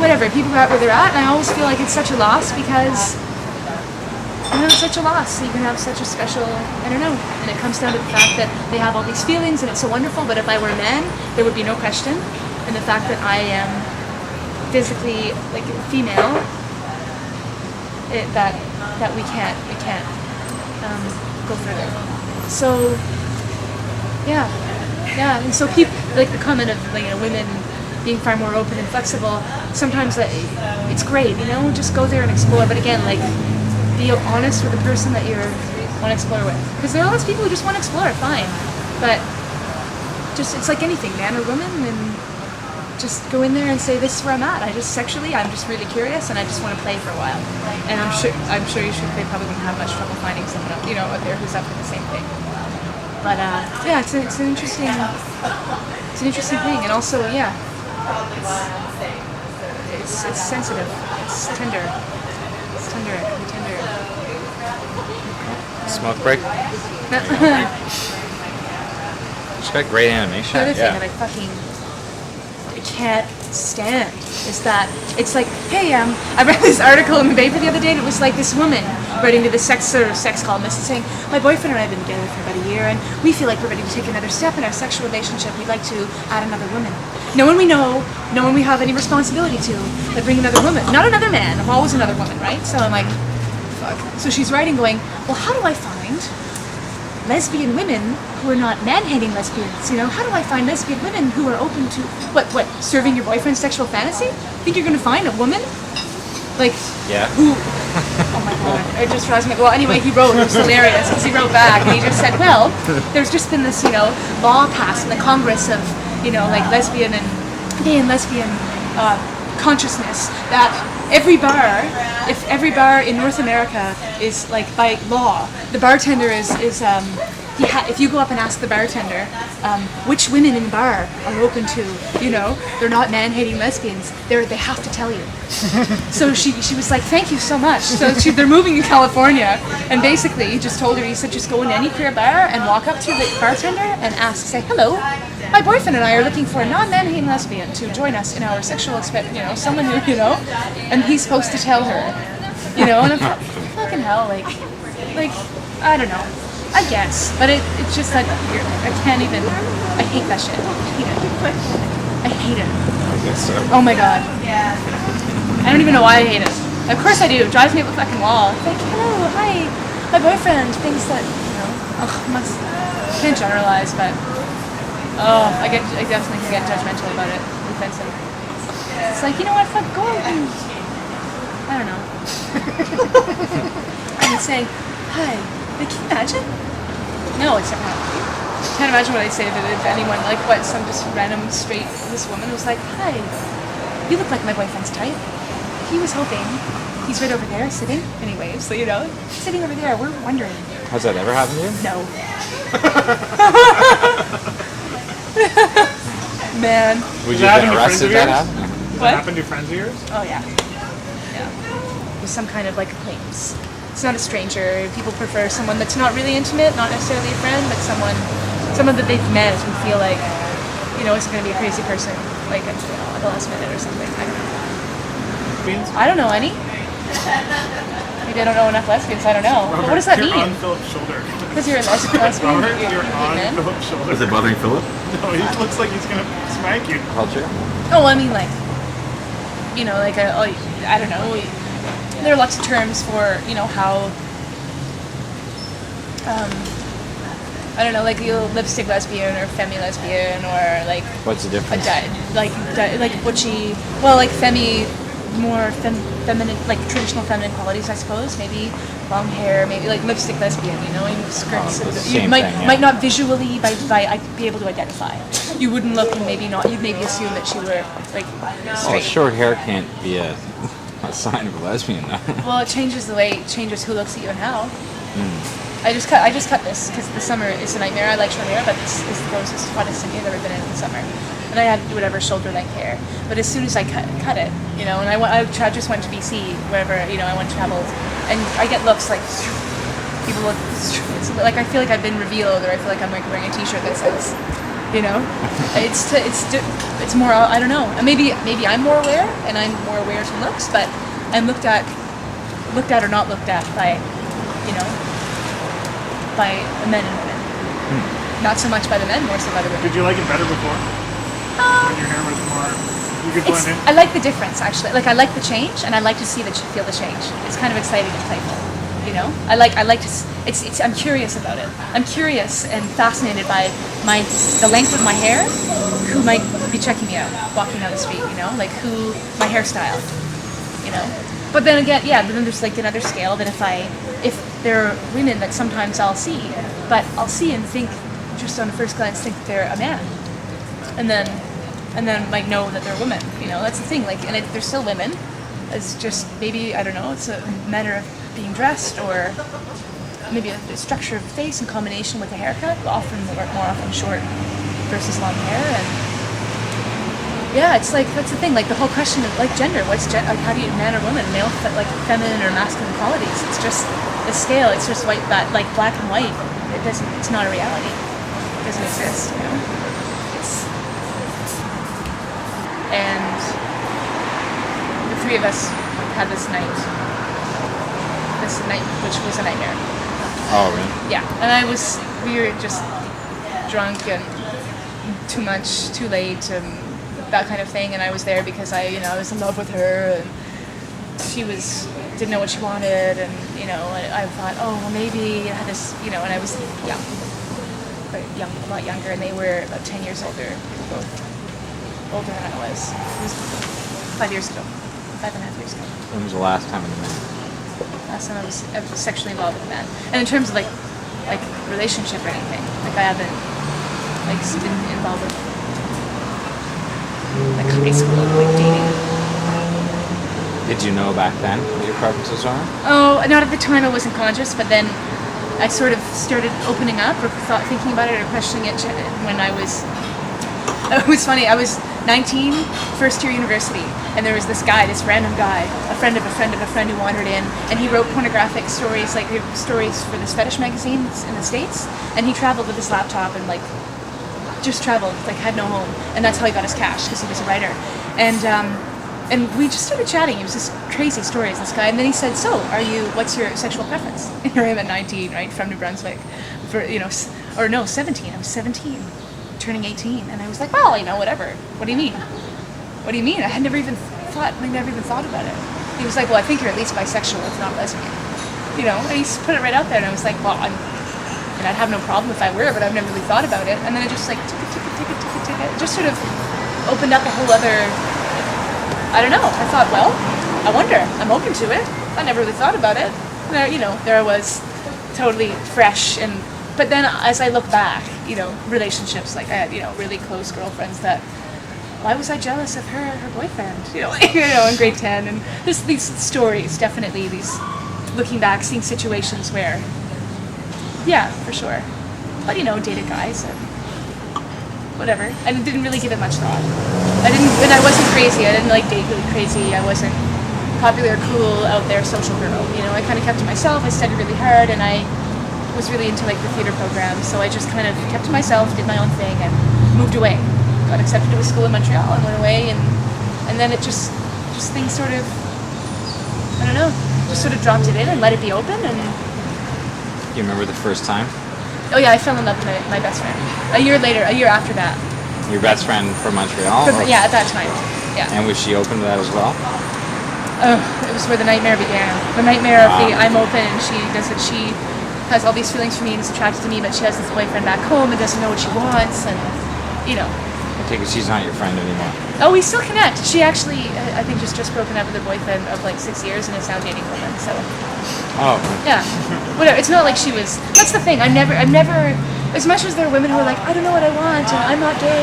G: whatever, people are at where they're at, and I always feel like it's such a loss, because it's such a loss. You can have such a special, I don't know, and it comes down to the fact that they have all these feelings and it's so wonderful, but if I were a man, there would be no question. And the fact that I am physically, like, female, that we can't go further. So, yeah, and so people, like the comment of, women being far more open and flexible, sometimes it's great, just go there and explore, but again, like, be honest with the person that you want to explore with. Because there are lots of people who just want to explore, fine. But it's like anything, man or woman, and just go in there and say, this is where I'm at. I'm just really curious, and I just want to play for a while. And I'm sure they probably wouldn't have much trouble finding someone else, out there who's up for the same thing. But it's an interesting thing, and also, it's sensitive, it's tender. It can be tender.
H: Smoke break? She's got great animation.
G: The other thing
H: Yeah.
G: that I can't stand is that it's like, hey, I read this article in the paper the other day, and it was like this woman writing to the sex columnist and saying, my boyfriend and I have been together for about a year, and we feel like we're ready to take another step in our sexual relationship. We'd like to add another woman. No one we know, no one we have any responsibility to, but bring another woman. Not another man, always another woman, right? So I'm like, fuck. So she's writing going, well, how do I find lesbian women who are not man-hating lesbians? You know, how do I find lesbian women who are open to what serving your boyfriend's sexual fantasy? Think you're gonna find a woman like
H: Yeah.
G: who? Oh my god, it just drives me. Well, anyway, he wrote. It was hilarious because he wrote back and he just said, well, there's just been this law passed in the Congress of like lesbian and gay and lesbian consciousness that if every bar in North America is like by law, the bartender is if you go up and ask the bartender which women in the bar are open to, they're not man-hating lesbians, they have to tell you. So she was like, thank you so much. So they're moving to California, and basically he just told her, he said, just go into any queer bar and walk up to the bartender and say, hello, my boyfriend and I are looking for a non-man-hating lesbian to join us in our sexual someone who, and he's supposed to tell her, and I'm fucking hell, like, I don't know, I guess, but it's just that I can't even, I hate that shit, I hate it.
H: I guess so.
G: Oh my god. I don't even know why I hate it. Of course I do, it drives me up a fucking wall. It's like, hello, hi, my boyfriend thinks that, can't generalize, but I definitely can get judgmental about it, offensive. It's like, you know what, fuck, go and, I don't know. I would say, hi, can you imagine? No, it's not. Can't imagine what I'd say if anyone, some just random straight, this woman was like, hi, you look like my boyfriend's type. He was hoping, he's right over there sitting, and he waves, so sitting over there, we're wondering.
H: Has that ever happened to you?
G: No. Man.
H: Would
B: Does
H: you
B: that
H: have
B: happen
H: been
B: to friends
H: arrested
B: of
H: if that
B: yours?
H: happened?
B: Does
G: What?
B: that happen to friends of yours?
G: Oh yeah. Yeah. With some kind of acquaintance. It's not a stranger. People prefer someone that's not really intimate, not necessarily a friend, but someone that they've met who feel like, isn't going to be a crazy person, at the last minute or something. I don't know.
B: Means?
G: I don't know any. Maybe I don't know enough lesbians. I don't know. But what does that
B: You're
G: mean?
B: on Philip's shoulder.
G: Because you're a lesbian.
B: Robert,
G: you're
B: you're on
G: man?
B: Philip's shoulder.
C: Is it bothering Philip?
B: No, he looks like he's gonna smack you.
H: Culture?
G: Oh, I mean, I don't know. There are lots of terms for, how, I don't know, lipstick lesbian or femi lesbian or
H: What's the
G: a
H: difference?
G: butchy, well, femi, more feminine, traditional feminine qualities, I suppose. Maybe long hair, maybe lipstick lesbian, and skirts.
H: it's the
G: You
H: same
G: might
H: thing, yeah.
G: might not visually I'd be able to identify. You wouldn't look and maybe not. You'd maybe assume that she were
H: Well,
G: straight.
H: short hair can't be a sign of a lesbian, though.
G: Well, it changes who looks at you and how. I just cut this because the summer is a nightmare. I like short hair, but this is the grossest, hottest city I've ever been in the summer. And I had whatever shoulder length hair. But as soon as I cut it, and I just went to BC, wherever, I went to travel, and I get looks people look, it's I feel like I've been revealed, or I feel like I'm wearing a t-shirt that says, it's more, I don't know. And maybe I'm more aware, and I'm more aware to looks, but I'm looked at or not looked at by, by men and women. Not so much by the men, more so by the women.
B: Did you like it better before? When your hair was more, you could blend in?
G: I like the difference, actually. I like the change, and I like to feel the change. It's kind of exciting and playful. I like to. I'm curious about it. I'm curious and fascinated by the length of my hair. Who might be checking me out, walking down the street? Who my hairstyle. But then again, then there's another scale that if there are women that sometimes I'll see and think, just on the first glance, think they're a man, and then know that they're women. That's the thing. And they're still women. It's just maybe, I don't know. It's a matter of being dressed, or maybe a structure of the face in combination with a haircut. More often short versus long hair, and it's that's the thing. The whole question of gender. What's how do you man or woman, male, feminine or masculine qualities? It's just a scale. It's just black and white. It's not a reality. doesn't exist, you know. It's and the three of us had this night which was a nightmare.
H: Oh, really?
G: Yeah, and we were just drunk and too much, too late, and that kind of thing. And I was there because I was in love with her, and she didn't know what she wanted, and I thought, oh, well, maybe I had this, and I was young, a lot younger, and they were about 10 years older, both older than I was. It was 5 years ago, 5.5 years ago.
H: When was the last time you met?
G: Last time I was sexually involved with a man. And in terms of like relationship or anything, like I haven't been involved with like high school dating.
H: Did you know back then what your preferences are?
G: Oh, not at the time. I wasn't conscious, but then I sort of started opening up or thinking about it or questioning it when I was. It was funny. I was 19, first year university, and there was this random guy, a friend of a friend of a friend who wandered in, and he wrote pornographic stories, like stories for this fetish magazines in the States, and he traveled with his laptop and just traveled, had no home, and that's how he got his cash, because he was a writer. And we just started chatting. It was just crazy stories, this guy, and then he said, so, what's your sexual preference? And here I am at 19, right, from New Brunswick, 17, I was 17. Turning 18, and I was like, well, whatever. What do you mean? What do you mean? I had never even thought about it. He was like, well, I think you're at least bisexual, if not lesbian. And he put it right out there, and I was like, well, and I'd have no problem if I were, but I've never really thought about it. And then it just tick it. It just sort of opened up a whole other, I don't know. I thought, well, I wonder. I'm open to it. I never really thought about it. There I was, totally fresh and. But then, as I look back, relationships, I had, really close girlfriends that, why was I jealous of her boyfriend, in grade 10, and just these stories, definitely, these, looking back, seeing situations where, yeah, for sure, but, dated guys, and whatever, I didn't really give it much thought. And I wasn't crazy, I didn't, date really crazy, I wasn't popular, cool, out there, social girl, I kind of kept to myself, I studied really hard, and I was really into the theater program, so I just kind of kept to myself, did my own thing, and moved away. Got accepted to a school in Montreal and went away, and then it just things sort of, I don't know, just sort of dropped it in and let it be open. And
H: Do you remember the first time?
G: oh yeah, I fell in love with my best friend. A year after that.
H: Your best friend from Montreal?
G: Yeah, at that time. Yeah.
H: And was she open to that as well?
G: Oh, it was where the nightmare began. The nightmare of the I'm open and she does it. She has all these feelings for me and is attracted to me, but she has this boyfriend back home and doesn't know what she wants, and
H: I take it she's not your friend anymore.
G: Oh, we still connect. She actually, I think, just broken up with her boyfriend of 6 years and is now dating a woman. So. Oh. Yeah. Whatever. It's not like she was. That's the thing. I'm never. As much as there are women who are like, I don't know what I want, and I'm not gay,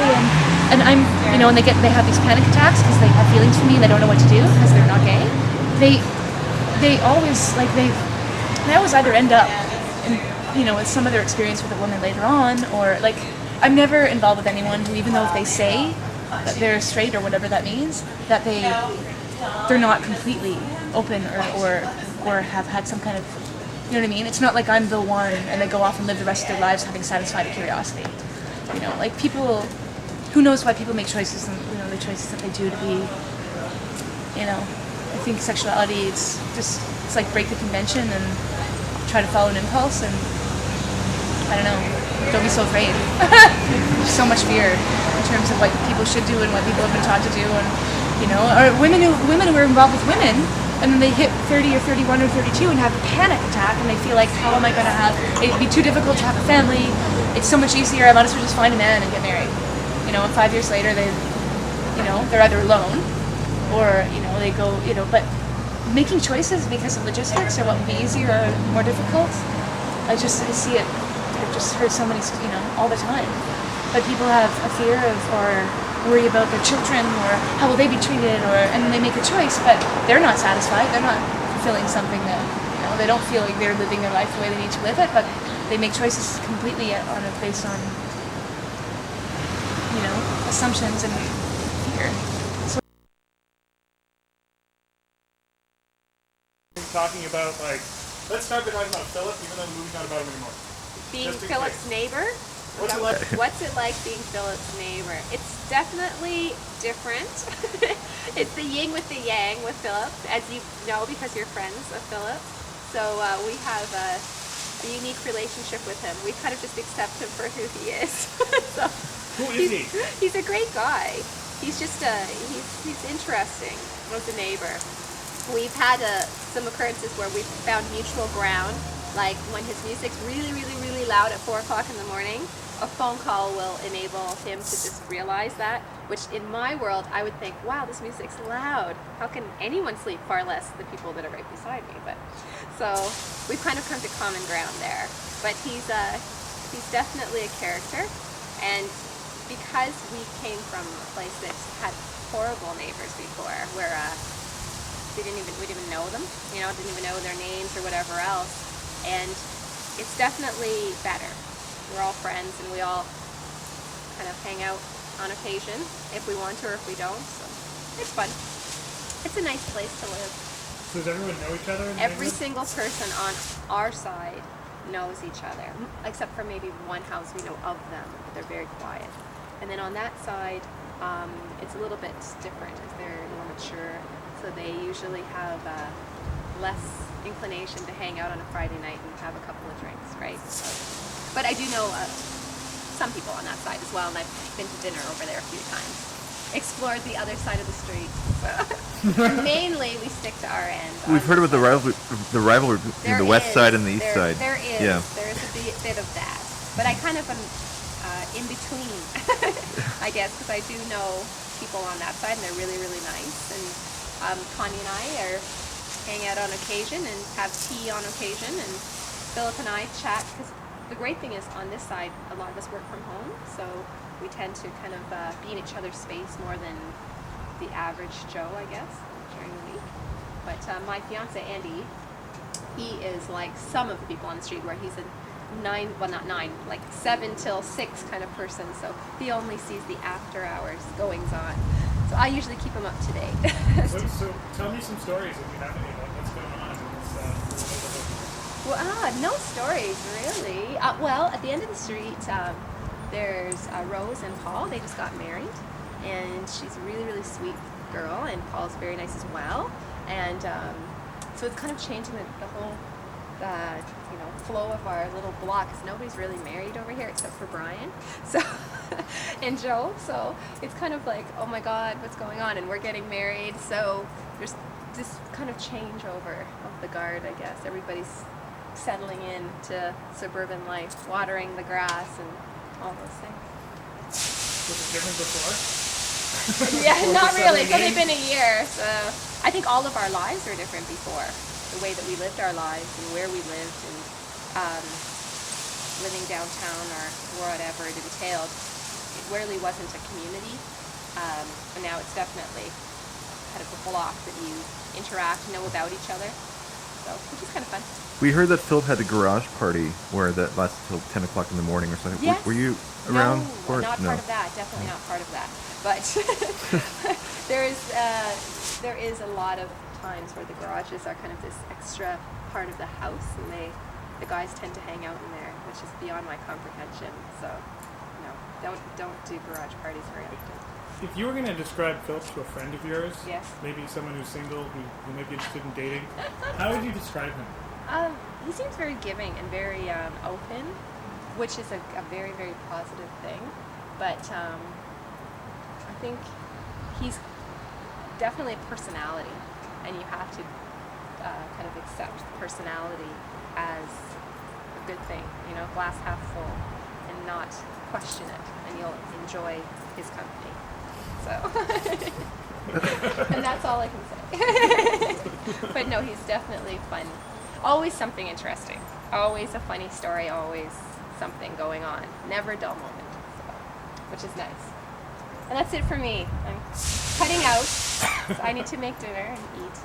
G: and I'm, and they have these panic attacks because they have feelings for me and they don't know what to do because they're not gay. They always they always either end up with some other experience with a woman later on, or I'm never involved with anyone who, even though if they say that they're straight or whatever that means, that they're not completely open or have had some kind of, you know what I mean? It's not like I'm the one and they go off and live the rest of their lives having satisfied a curiosity. People, who knows why people make choices and the choices that they do to be, I think sexuality, it's like break the convention and try to follow an impulse, and I don't know, don't be so afraid. There's so much fear in terms of what people should do and what people have been taught to do, and or women who are involved with women, and then they hit 30 or 31 or 32 and have a panic attack, and they feel like, how am I going to it'd be too difficult to have a family, it's so much easier, I might as well just find a man and get married. And 5 years later they're either alone or they go, but making choices because of logistics or what would be easier or more difficult, I see it. I've just heard so many, all the time. But people have a fear of or worry about their children or how will they be treated, and then they make a choice, but they're not satisfied. They're not fulfilling something that they don't feel like they're living their life the way they need to live it. But they make choices completely based on assumptions and fear.
B: Talking about let's start by talking about Philip, even though the movie's not about him anymore.
I: Being
B: Just
I: Philip's neighbor? What's it like being Philip's neighbor? It's definitely different. It's the yin with the yang with Philip, as you know because you're friends of Philip. So we have a unique relationship with him. We kind of just accept him for who he is. So
B: Who is he?
I: he's a great guy. He's just he's interesting as a neighbor. We've had some occurrences where we've found mutual ground, like when his music's really, really, really loud at 4 o'clock in the morning, a phone call will enable him to just realize that, which in my world, I would think, wow, this music's loud. How can anyone sleep? Far less the people that are right beside me. But so we've kind of come to common ground there. But he's definitely a character, and because we came from a place that had horrible neighbors before, where we didn't even know them, didn't even know their names or whatever else. And it's definitely better. We're all friends and we all kind of hang out on occasion if we want to or if we don't. So it's fun. It's a nice place to live.
B: So does everyone know each other?
I: Every single person on our side knows each other, except for maybe one house we know of them, but they're very quiet. And then on that side, it's a little bit different as they're more mature. So they usually have less inclination to hang out on a Friday night and have a couple of drinks, right? So, but I do know some people on that side as well, and I've been to dinner over there a few times. Explored the other side of the street. So mainly we stick to our end.
C: We've heard about the rivalry between the west side and the east side.
I: There is.
C: Yeah.
I: There is a bit of that. But I kind of am in between, I guess, because I do know people on that side, and they're really, really nice. And Connie and I hang out on occasion and have tea on occasion, and Philip and I chat, because the great thing is on this side, a lot of us work from home, so we tend to kind of be in each other's space more than the average Joe, I guess, during the week. But my fiance, Andy, he is like some of the people on the street, where he's a 7 till 6 kind of person, so he only sees the after hours goings on. So I usually keep him up to date.
B: So tell me some stories if you have any. What's going on in this neighborhood?
I: Well, no stories really. Well, at the end of the street, there's Rose and Paul. They just got married, and she's a really, really sweet girl, and Paul's very nice as well. And so it's kind of changing the whole flow of our little block, because nobody's really married over here except for Brian, so and Joe. So it's kind of like, oh my God, what's going on? And we're getting married, so there's this kind of changeover of the guard, I guess. Everybody's settling in to suburban life, watering the grass and all those things.
B: Was it different before?
I: Yeah, not really. It's only been a year, so I think all of our lives were different before. The way that we lived our lives and where we lived, and living downtown or whatever it entailed, it really wasn't a community. And now it's definitely kind of a block that you interact, know about each other. So, which is kind of fun.
C: We heard that Philip had a garage party where that lasted till 10 o'clock in the morning or something.
I: Yes.
C: Were you around for it?
I: Not
C: No.
I: part of that. Definitely not part of that. But there is a lot of times where the garages are kind of this extra part of the house, and the guys tend to hang out in there, which is beyond my comprehension. So, no, don't do garage parties very often.
B: If you were going to describe Philip to a friend of yours,
I: Yes.
B: maybe someone who's single, who may be interested in dating, how would you describe him?
I: He seems very giving and very open, which is a very, very positive thing. But I think he's definitely a personality, and you have to kind of accept personality as a good thing, glass half full, and not question it, and you'll enjoy his company. So, and that's all I can say. But no, he's definitely fun. Always something interesting. Always a funny story. Always something going on. Never a dull moment. So, which is nice. And that's it for me. I'm cutting out. So I need to make dinner and eat.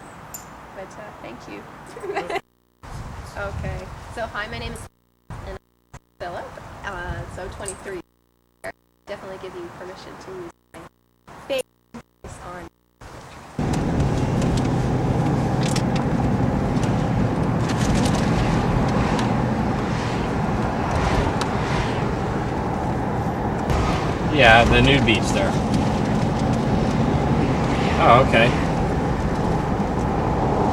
I: But thank you. Okay. So hi, my name is Philip. So 23. Definitely give you permission to use my face on.
H: Yeah, the nude beach there. Oh, okay.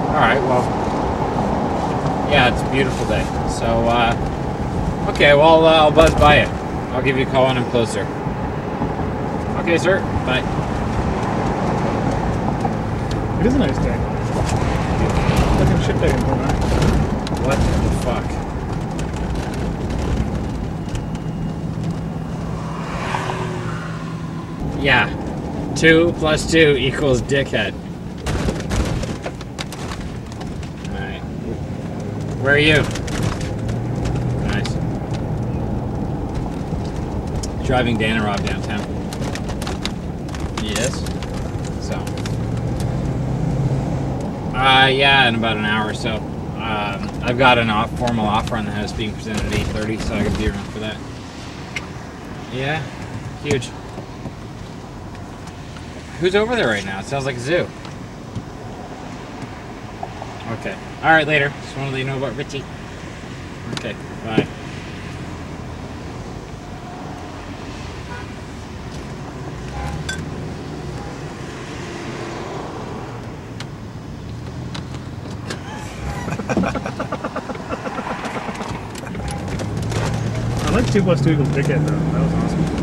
H: Alright, well. Yeah, it's a beautiful day. So, okay, well, I'll buzz by it. I'll give you a call when I'm closer. Okay, sir. Bye.
B: It is a nice day. Fucking shit day in Pomona.
H: What the fuck? Yeah. 2 + 2 equals dickhead. Alright. Where are you? Nice. Driving Dan and Rob downtown. Yes. So. Yeah, in about an hour or so. I've got a formal offer on the house being presented at 8:30, so I could be around for that. Yeah, huge. Who's over there right now? It sounds like a zoo. Okay. All right, later. Just wanted to let you know about Richie. Okay, bye.
B: I like 2 + 2 equals dickhead though. That was awesome.